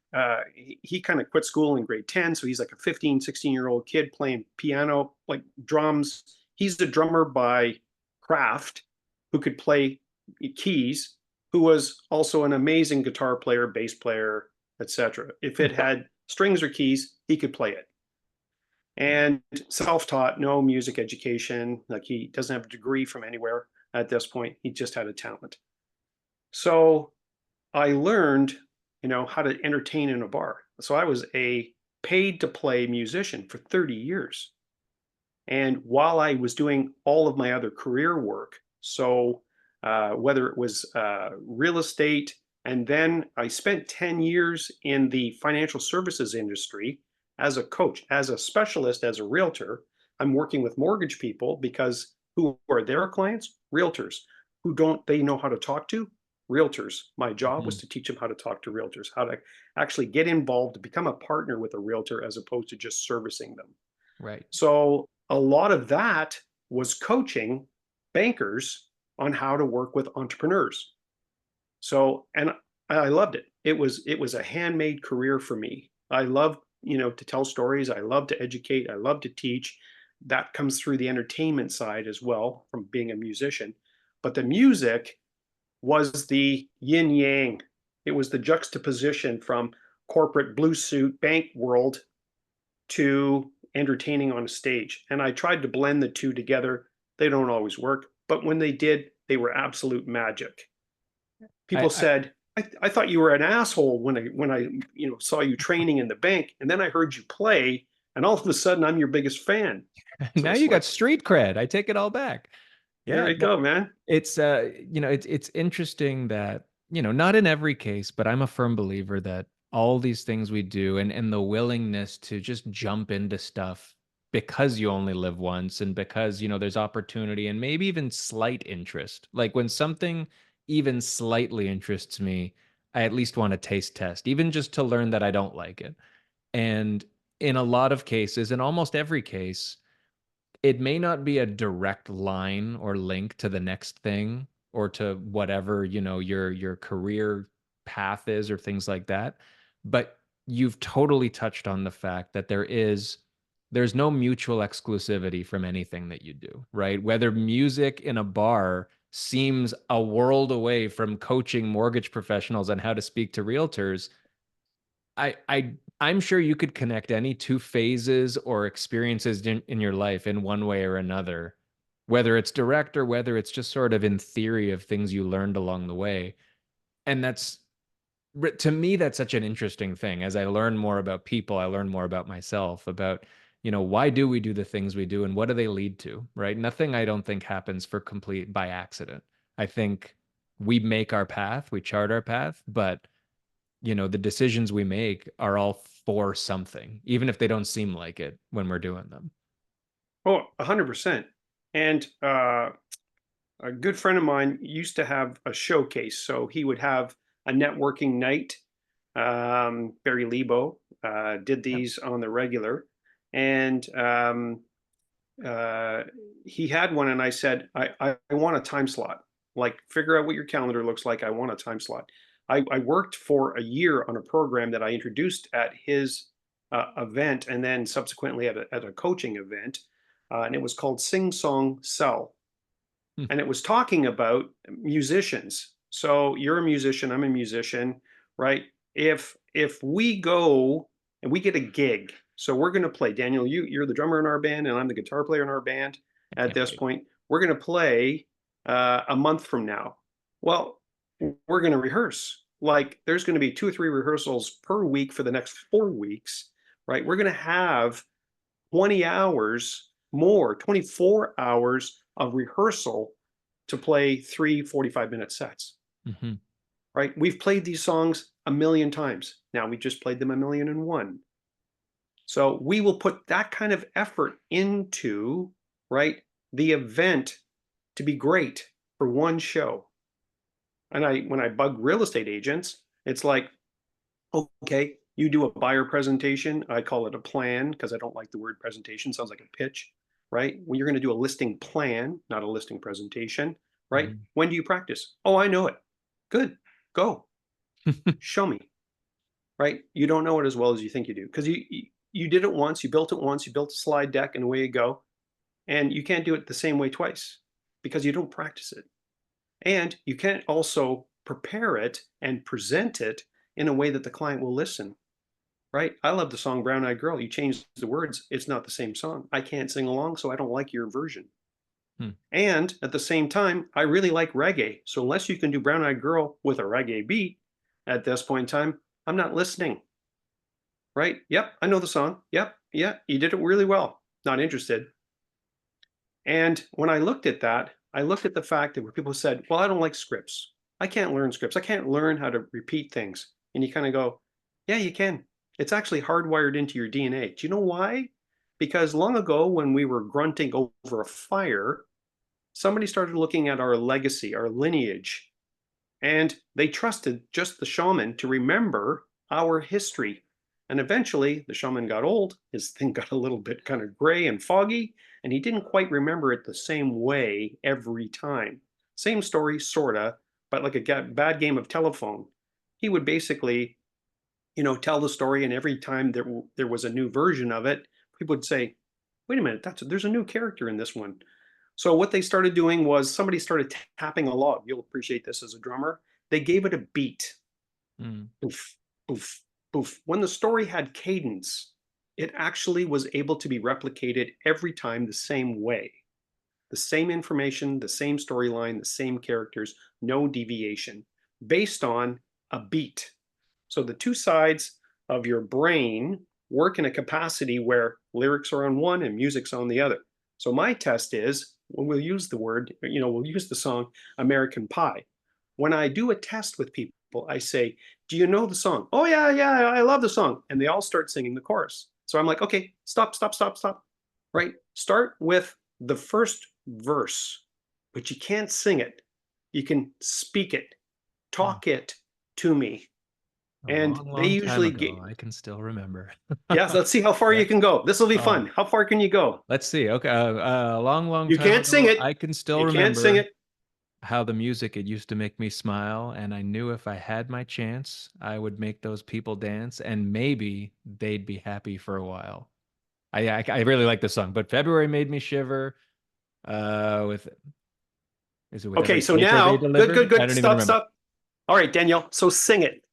he kind of quit school in grade 10. So he's like a 15, 16-year-old kid playing piano, like drums. He's the drummer by craft who could play keys, who was also an amazing guitar player, bass player, etc. If it had strings or keys, he could play it. And self-taught, no music education. Like, he doesn't have a degree from anywhere at this point. He just had a talent. So I learned, how to entertain in a bar. So I was a paid to play musician for 30 years. And while I was doing all of my other career work, so whether it was real estate, and then I spent 10 years in the financial services industry as a coach, as a specialist, as a realtor. I'm working with mortgage people because who are their clients? Realtors. Who don't they know how to talk to? Realtors. My job was Mhm. to teach them how to talk to realtors, how to actually get involved, to become a partner with a realtor as opposed to just servicing them. Right. So a lot of that was coaching bankers on how to work with entrepreneurs. So, and I loved it. It was a handmade career for me. I love, to tell stories. I love to educate. I love to teach. That comes through the entertainment side as well from being a musician. But the music was the yin yang. It was the juxtaposition from corporate blue suit bank world to entertaining on a stage. And I tried to blend the two together. They don't always work, but when they did, they were absolute magic. People I said, I thought you were an asshole when I saw you training in the bank, and then I heard you play, and all of a sudden I'm your biggest fan. So now it's you got like, street cred. I take it all back. there Yeah, you no, go, man. it's it's interesting that, not in every case, but I'm a firm believer that all these things we do and the willingness to just jump into stuff because you only live once and because, there's opportunity and maybe even slight interest. Like when something even slightly interests me, I at least want to taste test, even just to learn that I don't like it. And in a lot of cases, in almost every case, it may not be a direct line or link to the next thing or to whatever, your career path is or things like that, but you've totally touched on the fact that there's no mutual exclusivity from anything that you do, right? Whether music in a bar seems a world away from coaching mortgage professionals on how to speak to realtors, I'm sure you could connect any two phases or experiences in your life in one way or another, whether it's direct or whether it's just sort of in theory of things you learned along the way. And to me, that's such an interesting thing. As I learn more about people, I learn more about myself, about, why do we do the things we do and what do they lead to, right? Nothing I don't think happens for complete by accident. I think we make our path, we chart our path, but the decisions we make are all for something, even if they don't seem like it when we're doing them. Oh, 100%. And a good friend of mine used to have a showcase. So he would have a networking night. Barry Lebo did Yep. these on the regular. And uh, he had one, and I said, I want a time slot. Like, figure out what your calendar looks like. I want a time slot. I worked for a year on a program that I introduced at his event and then subsequently at a coaching event. And it was called Sing Song Sell, Hmm. and it was talking about musicians. So you're a musician, I'm a musician, right? If we go and we get a gig, so we're going to play. Daniel, you're the drummer in our band, and I'm the guitar player in our band. I At can't this wait. point, we're going to play a month from now. Well, we're going to rehearse. Like there's going to be 2 or 3 rehearsals per week for the next 4 weeks, right? We're going to have 20 hours more, 24 hours of rehearsal to play 3 45-minute sets, Hmm. right? We've played these songs a million times. Now we just played them a million and one. So we will put that kind of effort into, right, the event to be great for one show. And when I bug real estate agents, it's like, okay, you do a buyer presentation. I call it a plan because I don't like the word presentation. Sounds like a pitch, right? When you're going to do a listing plan, not a listing presentation, right? Hmm. When do you practice? Oh, I know it. Good. Go. Show me, right? You don't know it as well as you think you do because you did it once, you built it once, you built a slide deck, and away you go. And you can't do it the same way twice because you don't practice it. And you can't also prepare it and present it in a way that the client will listen, right? I love the song Brown Eyed Girl. You change the words, it's not the same song. I can't sing along, so I don't like your version. Hmm. And at the same time, I really like reggae. So unless you can do Brown Eyed Girl with a reggae beat at this point in time, I'm not listening, right? Yep, I know the song. Yep, yeah, you did it really well. Not interested. And when I looked at that, I looked at the fact that where people said, well, I don't like scripts. I can't learn scripts. I can't learn how to repeat things. And you kind of go, yeah, you can. It's actually hardwired into your DNA. Do you know why? Because long ago, when we were grunting over a fire, somebody started looking at our legacy, our lineage, and they trusted just the shaman to remember our history. And eventually, the shaman got old. His thing got a little bit kind of gray and foggy, and he didn't quite remember it the same way every time. Same story, sorta, but like a bad game of telephone. He would basically tell the story, and every time there was a new version of it, people would say, "Wait a minute, there's a new character in this one." So what they started doing was somebody started tapping a log. You'll appreciate this as a drummer. They gave it a beat. Mm. Boof, boof, boof. When the story had cadence, it actually was able to be replicated every time the same way. The same information, the same storyline, the same characters, no deviation, based on a beat. So the two sides of your brain work in a capacity where lyrics are on one and music's on the other. So my test is when we'll use the word, we'll use the song American Pie. When I do a test with people, I say, "Do you know the song?" "Oh, yeah, yeah, I love the song." And they all start singing the chorus. So I'm like, "Okay, stop, stop, stop, stop." Right? Start with the first verse, but you can't sing it. You can speak it, Mm. talk it to me. A And long, they long time usually ago, get, I can still remember. yes, let's see how far Yeah. you can go. This will be Oh, fun. How far can you go? let's see. Okay. A long, long You time can't sing ago, it. I can still You can't sing remember it. how the music it used to make me smile, and I knew if I had my chance, I would make those people dance, and maybe they'd be happy for a while. I really like the song, but February made me shiver. With is it with Okay, every so paper they now, good, good, delivered? I good. don't even Stop, remember. stop. All right, Danielle. So sing it.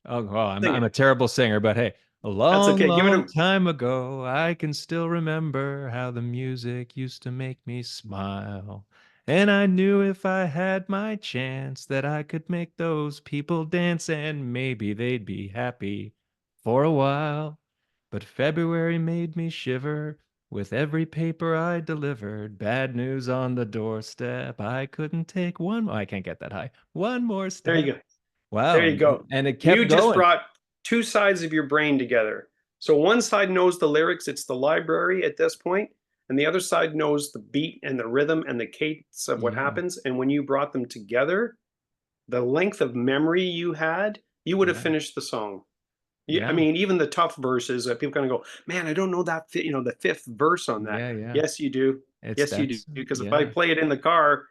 Oh, well, Sing I'm it. a terrible singer, but hey, a That's long, okay. Give it long a. time ago, I can still remember how the music used to make me smile. And I knew if I had my chance that I could make those people dance and maybe they'd be happy for a while. But February made me shiver with every paper I delivered. Bad news on the doorstep. I couldn't take one. Oh, I can't get that high. One more There step. you go. Wow, There you go. and it You kept just going. brought two sides of your brain together. So one side knows the lyrics, it's the library at this point, and the other side knows the beat and the rhythm and the cadence of what Yeah, happens. And when you brought them together, the length of memory you had, you would have yeah, finished the song. Yeah, I yeah, mean, even the tough verses, people kind of go, "Man, I don't know the fifth verse on that." yeah, yeah. Yes, you do. It's Yes, you do. that's Because if I yeah. play it in the car,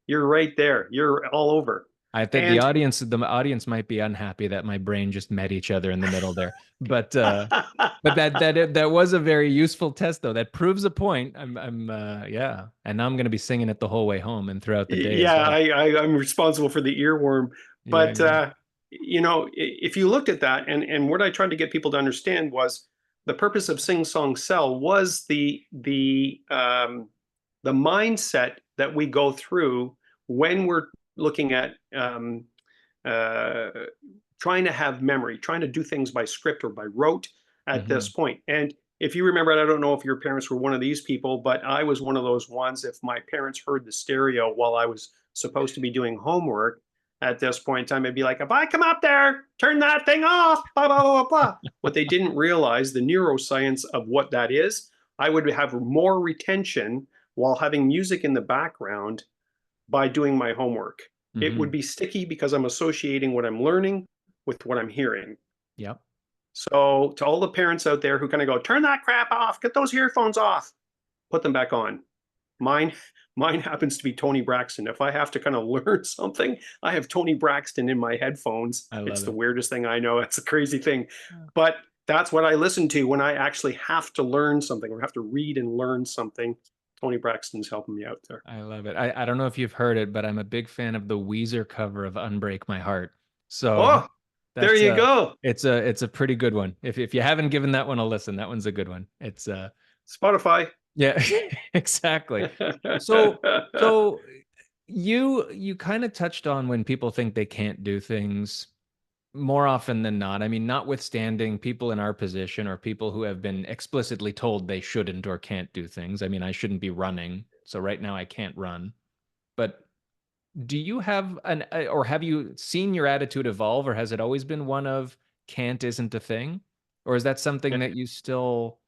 you're right there. You're all over. I think And the audience might be unhappy that my brain just met each other in the middle there. But that was a very useful test though. That proves a point. Yeah. And now I'm gonna be singing it the whole way home and throughout the day as Yeah, well. I'm responsible for the earworm. Yeah, But yeah. if you looked at that, and what I tried to get people to understand was the purpose of Sing Song Sell was the mindset that we go through when we're looking at uh, trying to have memory, trying to do things by script or by rote at Hmm. this point. And if you remember, I don't know if your parents were one of these people, but I was one of those ones. If my parents heard the stereo while I was supposed to be doing homework at this point in time, I'd be like, if I come up there, turn that thing off, blah, blah, blah, blah. What they didn't realize, the neuroscience of what that is, I would have more retention while having music in the background by doing my homework. It would Hmm. be sticky because I'm associating what I'm learning with what I'm hearing. Yep. So, to all the parents out there who kind of go, turn that crap off, get those earphones off, put them back on. Mine, mine happens to be Tony Braxton. If I have to kind of learn something, I have Tony Braxton in my headphones. I It's love the it. weirdest thing I know. It's a crazy thing, but that's what I listen to when I actually have to learn something or have to read and learn something. Tony Braxton's helping me out there. I love it. I don't know if you've heard it, but I'm a big fan of the Weezer cover of Unbreak My Heart. So Oh, there that's you go. it's a pretty good one. If you haven't given that one a listen, that one's a good one. It's Spotify. yeah, exactly. So so you kind of touched on when people think they can't do things more often than not. I mean, notwithstanding people in our position or people who have been explicitly told they shouldn't or can't do things. I mean, I shouldn't be running. So right now I can't run. But do you have or have you seen your attitude evolve, or has it always been one of can't isn't a thing? Or is that something that you still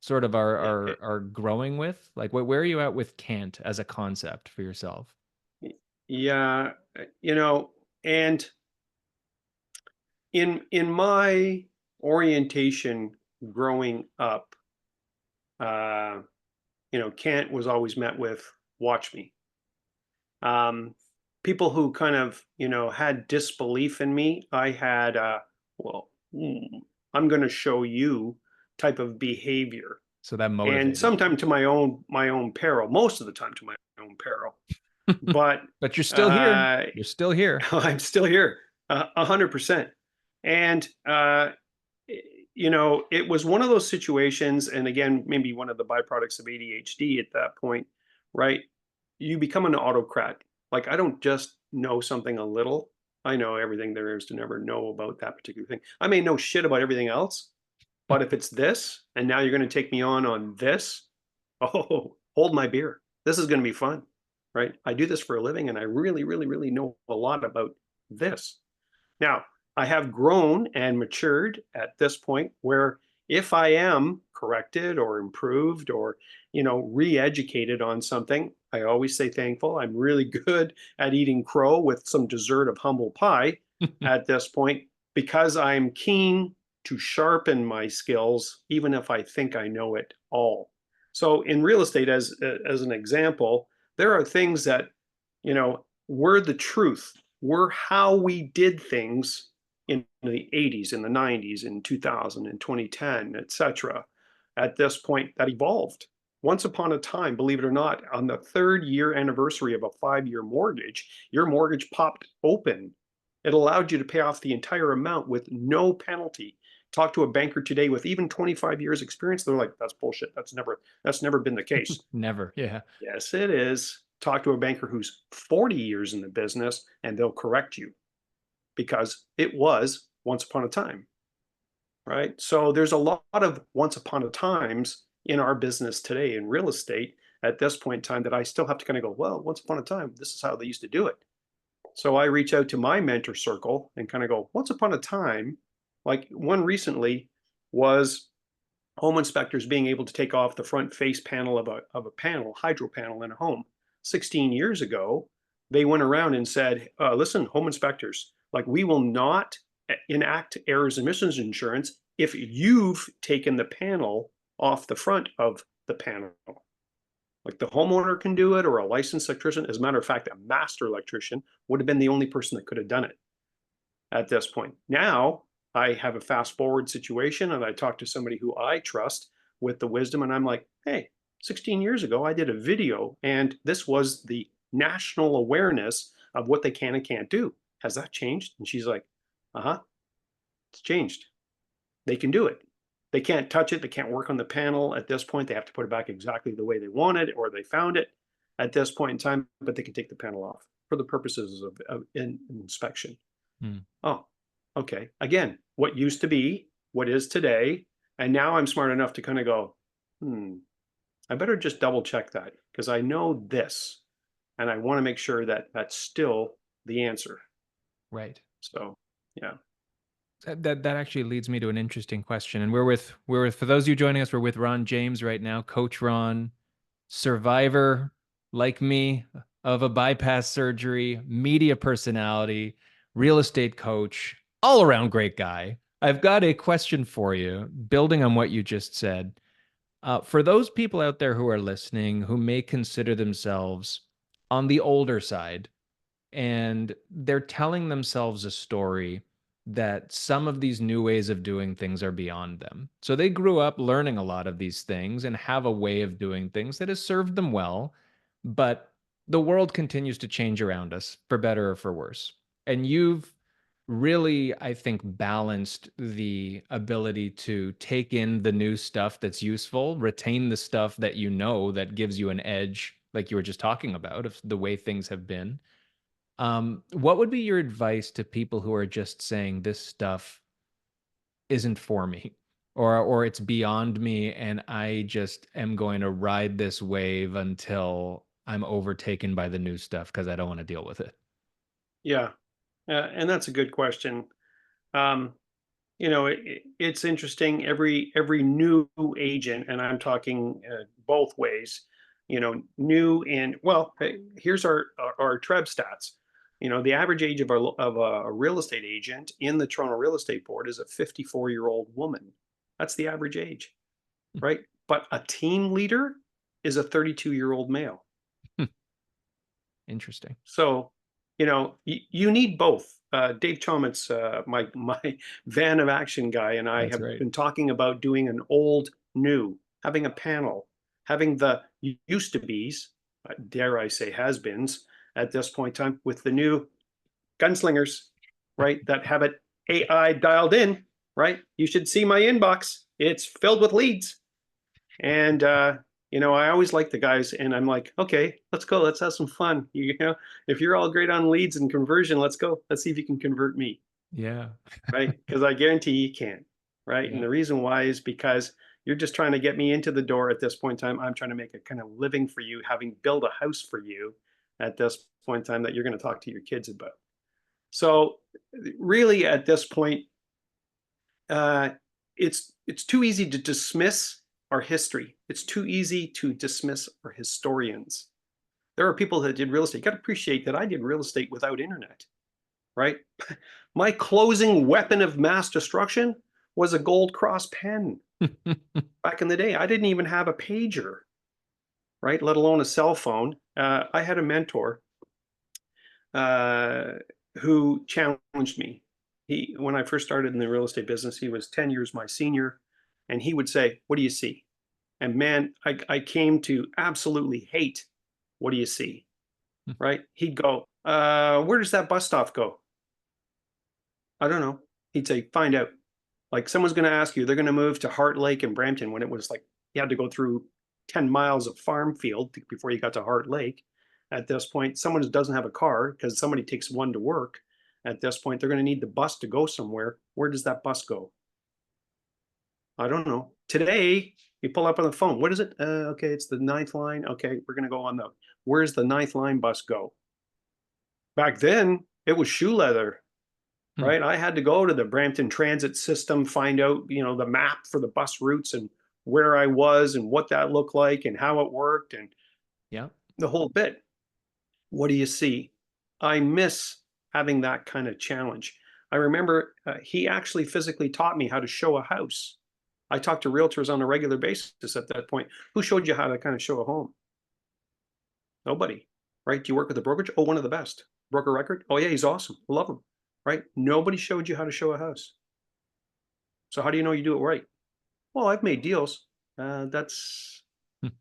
sort of are growing with? Like, where are you at with can't as a concept for yourself? Yeah, and in my orientation growing up, uh, Kant was always met with "watch me." Um, People who kind of had disbelief in me, I had well, "Mm, I'm going to show you" type of behavior. So that And motivated you. sometimes to my own peril, most of the time to my own peril. But But you're still here. uh, You're still here. I'm still here, 100%. And it was one of those situations, and again, maybe one of the byproducts of ADHD at that point, right? You become an autocrat. Like, I don't just know something a little. I know everything there is to never know about that particular thing. I may know shit about everything else, but if it's this, and now you're going to take me on this, oh, hold my beer. This is going to be fun, right? I do this for a living, and I really, really, really know a lot about this. Now, I have grown and matured at this point where if I am corrected or improved or, re-educated on something, I always say thankful. I'm really good at eating crow with some dessert of humble pie at this point because I'm keen to sharpen my skills, even if I think I know it all. So in real estate, as an example, there are things that, were the truth, were how we did things in the 80s, in the 90s, in 2000, in 2010, etc. At this point, that evolved. Once upon a time, believe it or not, on the third year anniversary of a 5-year mortgage, your mortgage popped open. It allowed you to pay off the entire amount with no penalty. Talk to a banker today with even 25 years experience, they're like, that's bullshit. That's never been the case. Never. Yeah. Yes, it is. Talk to a banker who's 40 years in the business and they'll correct you because it was once upon a time, right? So there's a lot of once upon a times in our business today in real estate at this point in time that I still have to kind of go, well, once upon a time, this is how they used to do it. So I reach out to my mentor circle and kind of go, once upon a time, like one recently was home inspectors being able to take off the front face panel of a panel, hydro panel in a home. 16 years ago, they went around and said, listen, home inspectors, like we will not enact errors and omissions insurance if you've taken the panel off the front of the panel. Like the homeowner can do it or a licensed electrician. As a matter of fact, a master electrician would have been the only person that could have done it at this point. Now I have a fast forward situation and I talk to somebody who I trust with the wisdom, and I'm like, hey, 16 years ago, I did a video and this was the national awareness of what they can and can't do. Has that changed? And she's like, uh huh, it's changed. They can do it. They can't touch it. They can't work on the panel at this point. They have to put it back exactly the way they wanted or they found it at this point in time, but they can take the panel off for the purposes of inspection. Hmm. Oh, okay. Again, what used to be, what is today, and now I'm smart enough to kind of go, I better just double check that because I know this, and I want to make sure that that's still the answer. Right. So, yeah. That actually leads me to an interesting question. And we're with for those of you joining us, we're with Ronn James right now, Coach Ronn, survivor like me of a bypass surgery, media personality, real estate coach, all around great guy. I've got a question for you, building on what you just said. For those people out there who are listening who may consider themselves on the older side and they're telling themselves a story that some of these new ways of doing things are beyond them. So they grew up learning a lot of these things and have a way of doing things that has served them well, but the world continues to change around us for better or for worse. And you've really, I think, balanced the ability to take in the new stuff that's useful, retain the stuff that you know that gives you an edge, like you were just talking about, of the way things have been. What would be your advice to people who are just saying this stuff isn't for me, or it's beyond me, and I just am going to ride this wave until I'm overtaken by the new stuff because I don't want to deal with it? Yeah. And that's a good question. Um, it's interesting. Every new agent, and I'm talking both ways. New in well. Here's our Treb stats. The average age of a real estate agent in the Toronto Real Estate Board is a 54-year-old woman. That's the average age, right? But a team leader is a 32-year-old male. Interesting. So, you need both. Dave Chomet's my van of action guy, and I That's have right. been talking about doing an old new, having a panel, having the used to be's, dare I say has beens at this point in time, with the new gunslingers, right? That have it AI dialed in, right? You should see my inbox. It's filled with leads. And I always like the guys, and I'm like, okay, let's go, let's have some fun. If you're all great on leads and conversion, let's go. Let's see if you can convert me, Yeah. right? Because I guarantee you can't, right? And Yeah. the reason why is because you're just trying to get me into the door at this point in time. I'm trying to make a kind of living for you, having built a house for you at this point in time that you're going to talk to your kids about. So really, at this point, uh, it's too easy to dismiss our history. It's too easy to dismiss our historians. There are people that did real estate. You got to appreciate that I did real estate without internet, right? My closing weapon of mass destruction was a gold cross pen back in the day. I didn't even have a pager, right? Let alone a cell phone. I had a mentor uh, who challenged me. When I first started in the real estate business, he was 10 years my senior, and he would say, "What do you see?" And man, I came to absolutely hate "What do you see?" Right? He'd go, "Where does that bus stop go?" I don't know. He'd say, "Find out." Like someone's going to ask you, they're going to move to Heart Lake in Brampton when it was like you had to go through 10 miles of farm field before you got to Heart Lake. At this point, someone who doesn't have a car because somebody takes one to work. At this point, they're going to need the bus to go somewhere. Where does that bus go? I don't know. Today, you pull up on the phone. What is it? Okay, it's the ninth line. Okay, we're going to go on the. Where's the ninth line bus go? Back then, it was shoe leather, Hmm. right? I had to go to the Brampton Transit System, find out, the map for the bus routes and where I was and what that looked like and how it worked and Yeah. the whole bit. What do you see? I miss having that kind of challenge. I remember he actually physically taught me how to show a house. I talked to realtors on a regular basis at that point. Who showed you how to kind of show a home? Nobody, right? Do you work with a brokerage? Oh, one of the best. Broker record? Oh, yeah, he's awesome. Love him, right? Nobody showed you how to show a house. So how do you know you do it right? Well, I've made deals. That's, you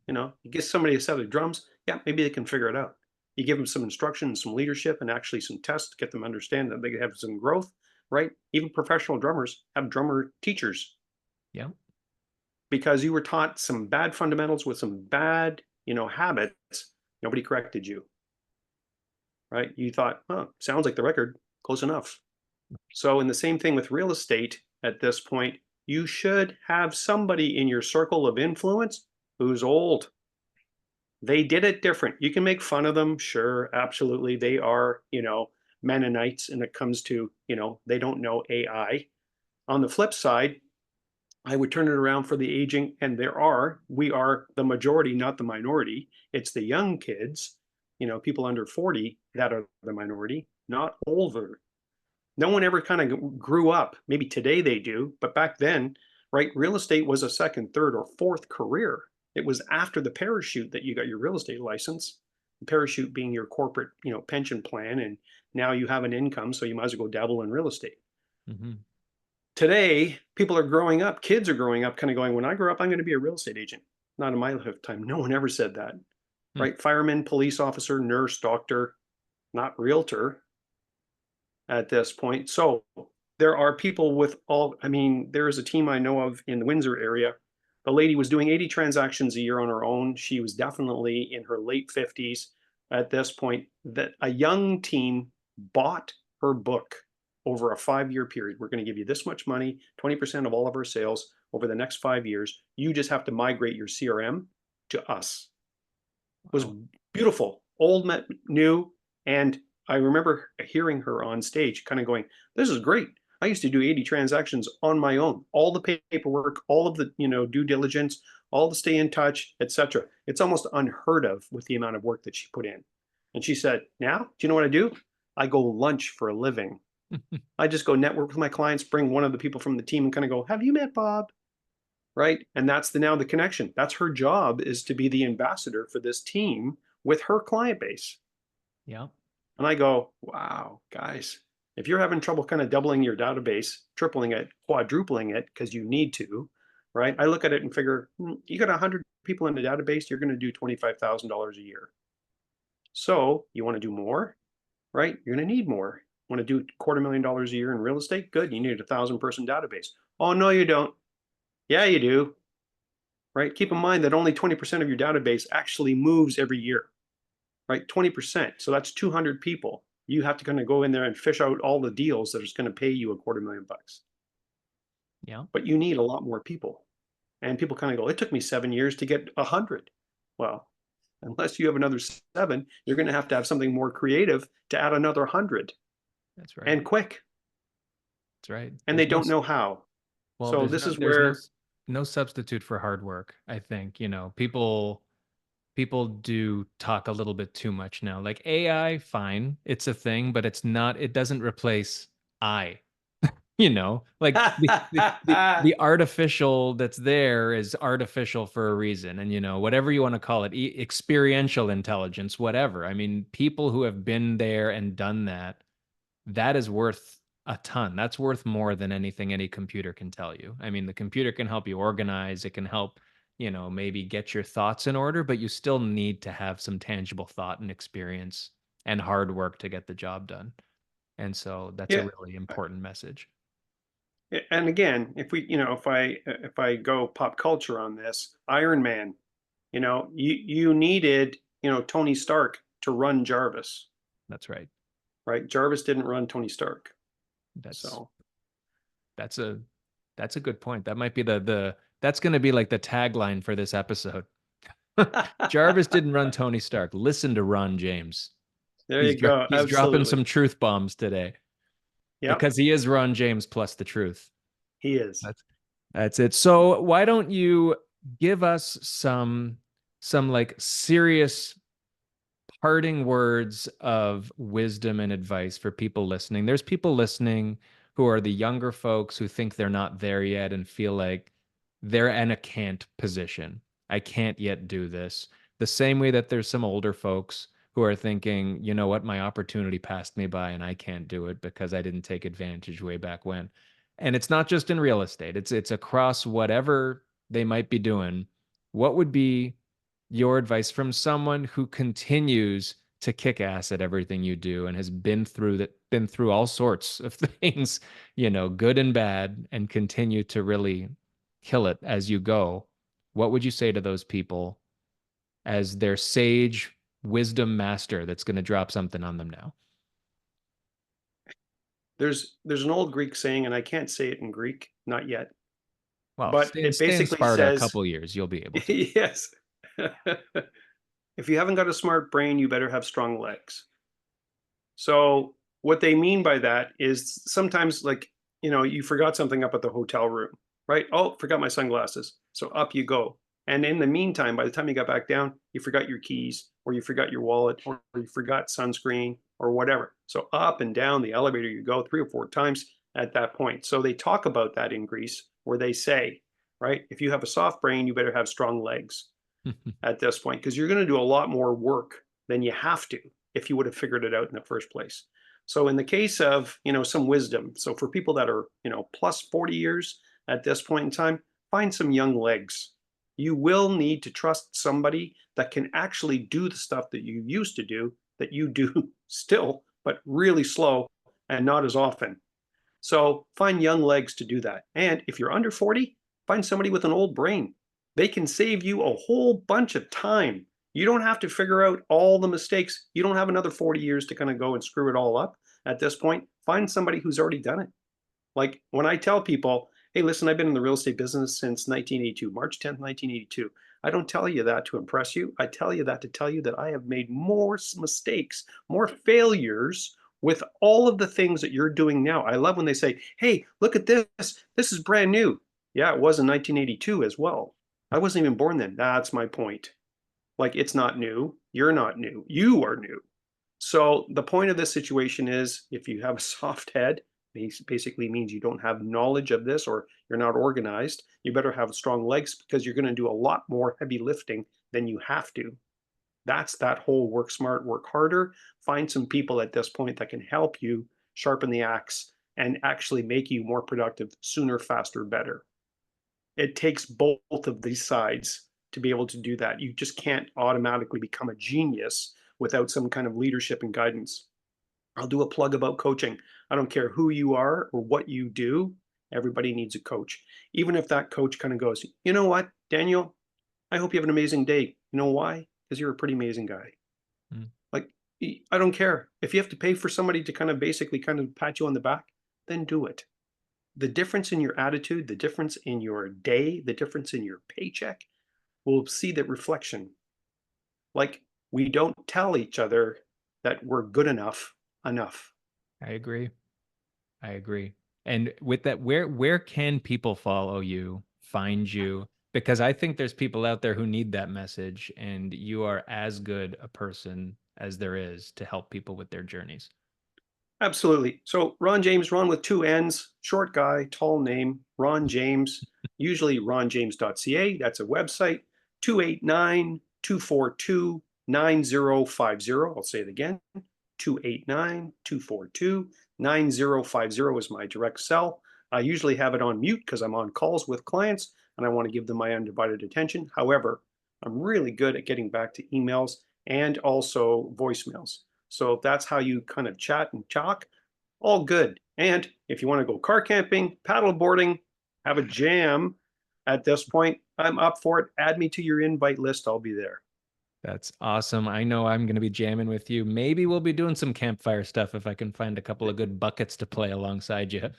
give somebody a set of drums. Yeah, maybe they can figure it out. You give them some instruction, some leadership, and actually some tests to get them to understand that they have some growth, right? Even professional drummers have drummer teachers Yeah. because you were taught some bad fundamentals with some bad, habits. Nobody corrected you, right? You thought, oh, sounds like the record, close enough. So, in the same thing with real estate at this point, you should have somebody in your circle of influence who's old. They did it different. You can make fun of them, sure, absolutely. They are, Mennonites, and it comes to, they don't know AI. On the flip side, I would turn it around for the aging, and we are the majority, not the minority. It's the young kids, people under 40 that are the minority, not older. No one ever kind of grew up. Maybe today they do, but back then, right, real estate was a second, third, or fourth career. It was after the parachute that you got your real estate license. The parachute being your corporate, pension plan, and now you have an income, so you might as well go dabble in real estate. Hmm. Today, people are growing up, kids are growing up, kind of going, when I grow up, I'm going to be a real estate agent. Not in my lifetime. No one ever said that, Hmm. right? Fireman, police officer, nurse, doctor, not realtor at this point. So there are people with there is a team I know of in the Windsor area. The lady was doing 80 transactions a year on her own. She was definitely in her late 50s at this point. That a young team bought her book over a 5-year period. We're going to give you this much money, 20% of all of our sales over the next 5 years. You just have to migrate your CRM to us. It was Wow. beautiful, old met new, and I remember hearing her on stage kind of going, "This is great. I used to do 80 transactions on my own, all the paperwork, all of the, due diligence, all the stay in touch, etc." It's almost unheard of with the amount of work that she put in. And she said, "Now, do you know what I do? I go lunch for a living. I just go network with my clients, bring one of the people from the team and kind of go, 'Have you met Bob?' Right? And that's now the connection. That's her job, is to be the ambassador for this team with her client base." Yeah. And I go, wow, guys. If you're having trouble kind of doubling your database, tripling it, quadrupling it because you need to, right? I look at it and figure, you got 100 people in the database, you're going to do $25,000 a year. So you want to do more, right? You're going to need more. Want to do $250,000 a year in real estate? Good. You need a 1,000-person database. Oh, no, you don't. Yeah, you do. Right? Keep in mind that only 20% of your database actually moves every year, right? 20%. So that's 200 people. You have to kind of go in there and fish out all the deals that is going to pay you $250,000. Yeah, But you need a lot more people. And people kind of go, it took me 7 years to get 100. Well, unless you have another 7, you're going to have something more creative to add another 100 that's right. and quick. That's right. And they don't know how. Well, So this is there's where, no substitute for hard work, I think. People do talk a little bit too much now. Like AI, fine, it's a thing, but it doesn't replace I. Like the artificial that's there is artificial for a reason. And whatever you want to call it, experiential intelligence, whatever. I mean, people who have been there and done that, that is worth a ton. That's worth more than anything any computer can tell you. I mean, the computer can help you organize, it can help, maybe get your thoughts in order, but you still need to have some tangible thought and experience and hard work to get the job done. And so that's a yeah. really important message. And again, if we, if I go pop culture on this, Iron Man, you needed, Tony Stark to run Jarvis, That's right. right? Jarvis didn't run Tony Stark. That's So that's a that's a good point. That might be the that's going to be like the tagline for this episode. Jarvis didn't run Tony Stark. Listen to Ron James. there you go. He's dropping Absolutely. some truth bombs today Yep, because he is Ron James plus the truth. he is. That's that's it. So why don't you give us some like serious parting words of wisdom and advice for people listening? There's people listening who are the younger folks who think they're not there yet and feel like they're in a can't position. I can't yet do this. The same way that there's some older folks who are thinking, you know what, my opportunity passed me by and I can't do it because I didn't take advantage way back when. And it's not just in real estate. It's across whatever they might be doing. What would be your advice from someone who continues to kick ass at everything you do and has been through all sorts of things, good and bad, and continue to really kill it as you go? What would you say to those people as their sage wisdom master that's going to drop something on them now? There's an old Greek saying, and I can't say it in Greek, not yet, Well, but it stay in basically Sparta a says, couple years, you'll be able to. yes. If you haven't got a smart brain, you better have strong legs. So what they mean by that is sometimes like, you forgot something up at the hotel room, right? Oh, forgot my sunglasses. So up you go. And in the meantime, by the time you got back down, you forgot your keys or you forgot your wallet or you forgot sunscreen or whatever. So up and down the elevator you go 3 or 4 times at that point. So they talk about that in Greece where they say, right, if you have a soft brain, you better have strong legs at this point because you're going to do a lot more work than you have to if you would have figured it out in the first place. So in the case of, some wisdom, so for people that are, plus 40 years at this point in time, find some young legs. You will need to trust somebody that can actually do the stuff that you used to do that you do still, but really slow and not as often. So find young legs to do that. And if you're under 40, find somebody with an old brain. They can save you a whole bunch of time. You don't have to figure out all the mistakes. You don't have another 40 years to kind of go and screw it all up at this point. Find somebody who's already done it. Like when I tell people, hey, listen, I've been in the real estate business since 1982, March 10th, 1982. I don't tell you that to impress you. I tell you that to tell you that I have made more mistakes, more failures with all of the things that you're doing now. I love when they say, hey, look at this. This is brand new. Yeah, it was in 1982 as well. I wasn't even born then. That's my point. Like, it's not new. You're not new. You are new. So the point of this situation is if you have a soft head, basically means you don't have knowledge of this or you're not organized, you better have strong legs because you're going to do a lot more heavy lifting than you have to. That's that whole work smart, work harder. Find some people at this point that can help you sharpen the axe, and actually make you more productive sooner, faster, better. It takes both of these sides to be able to do that. You just can't automatically become a genius without some kind of leadership and guidance. I'll do a plug about coaching. I don't care who you are or what you do, everybody needs a coach. Even if that coach kind of goes, you know what, Daniel, I hope you have an amazing day. You know why? Because you're a pretty amazing guy. Mm, Like, I don't care. If you have to pay for somebody to kind of basically kind of pat you on the back, then do it. The difference in your attitude, the difference in your day, the difference in your paycheck, we'll see that reflection. Like, we don't tell each other that we're good enough. I agree. I agree. And with that, where can people follow you, find you? Because I think there's people out there who need that message, and you are as good a person as there is to help people with their journeys. Absolutely. So Ron James, Ron with two N's, short guy, tall name, Ron James, usually ronjames.ca. That's a website, 289-242-9050. I'll say it again, 289-242-9050 is my direct cell. I usually have it on mute because I'm on calls with clients and I want to give them my undivided attention. However, I'm really good at getting back to emails and also voicemails. So that's how you kind of chat and talk. All good. And if you want to go car camping, paddle boarding, have a jam at this point, I'm up for it. Add me to your invite list. I'll be there. That's awesome. I know I'm going to be jamming with you. Maybe we'll be doing some campfire stuff if I can find a couple of good buckets to play alongside you.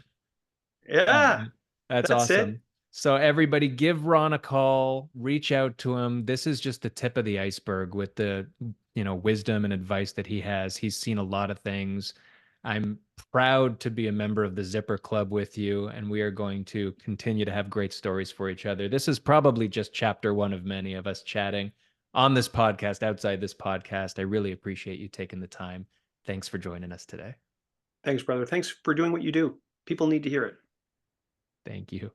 Yeah, That's that's it. awesome. So everybody give Ron a call, reach out to him. This is just the tip of the iceberg with the, wisdom and advice that he has. He's seen a lot of things. I'm proud to be a member of the Zipper Club with you, and we are going to continue to have great stories for each other. This is probably just chapter one of many of us chatting on this podcast, outside this podcast. I really appreciate you taking the time. Thanks for joining us today. Thanks, brother. Thanks for doing what you do. People need to hear it. Thank you.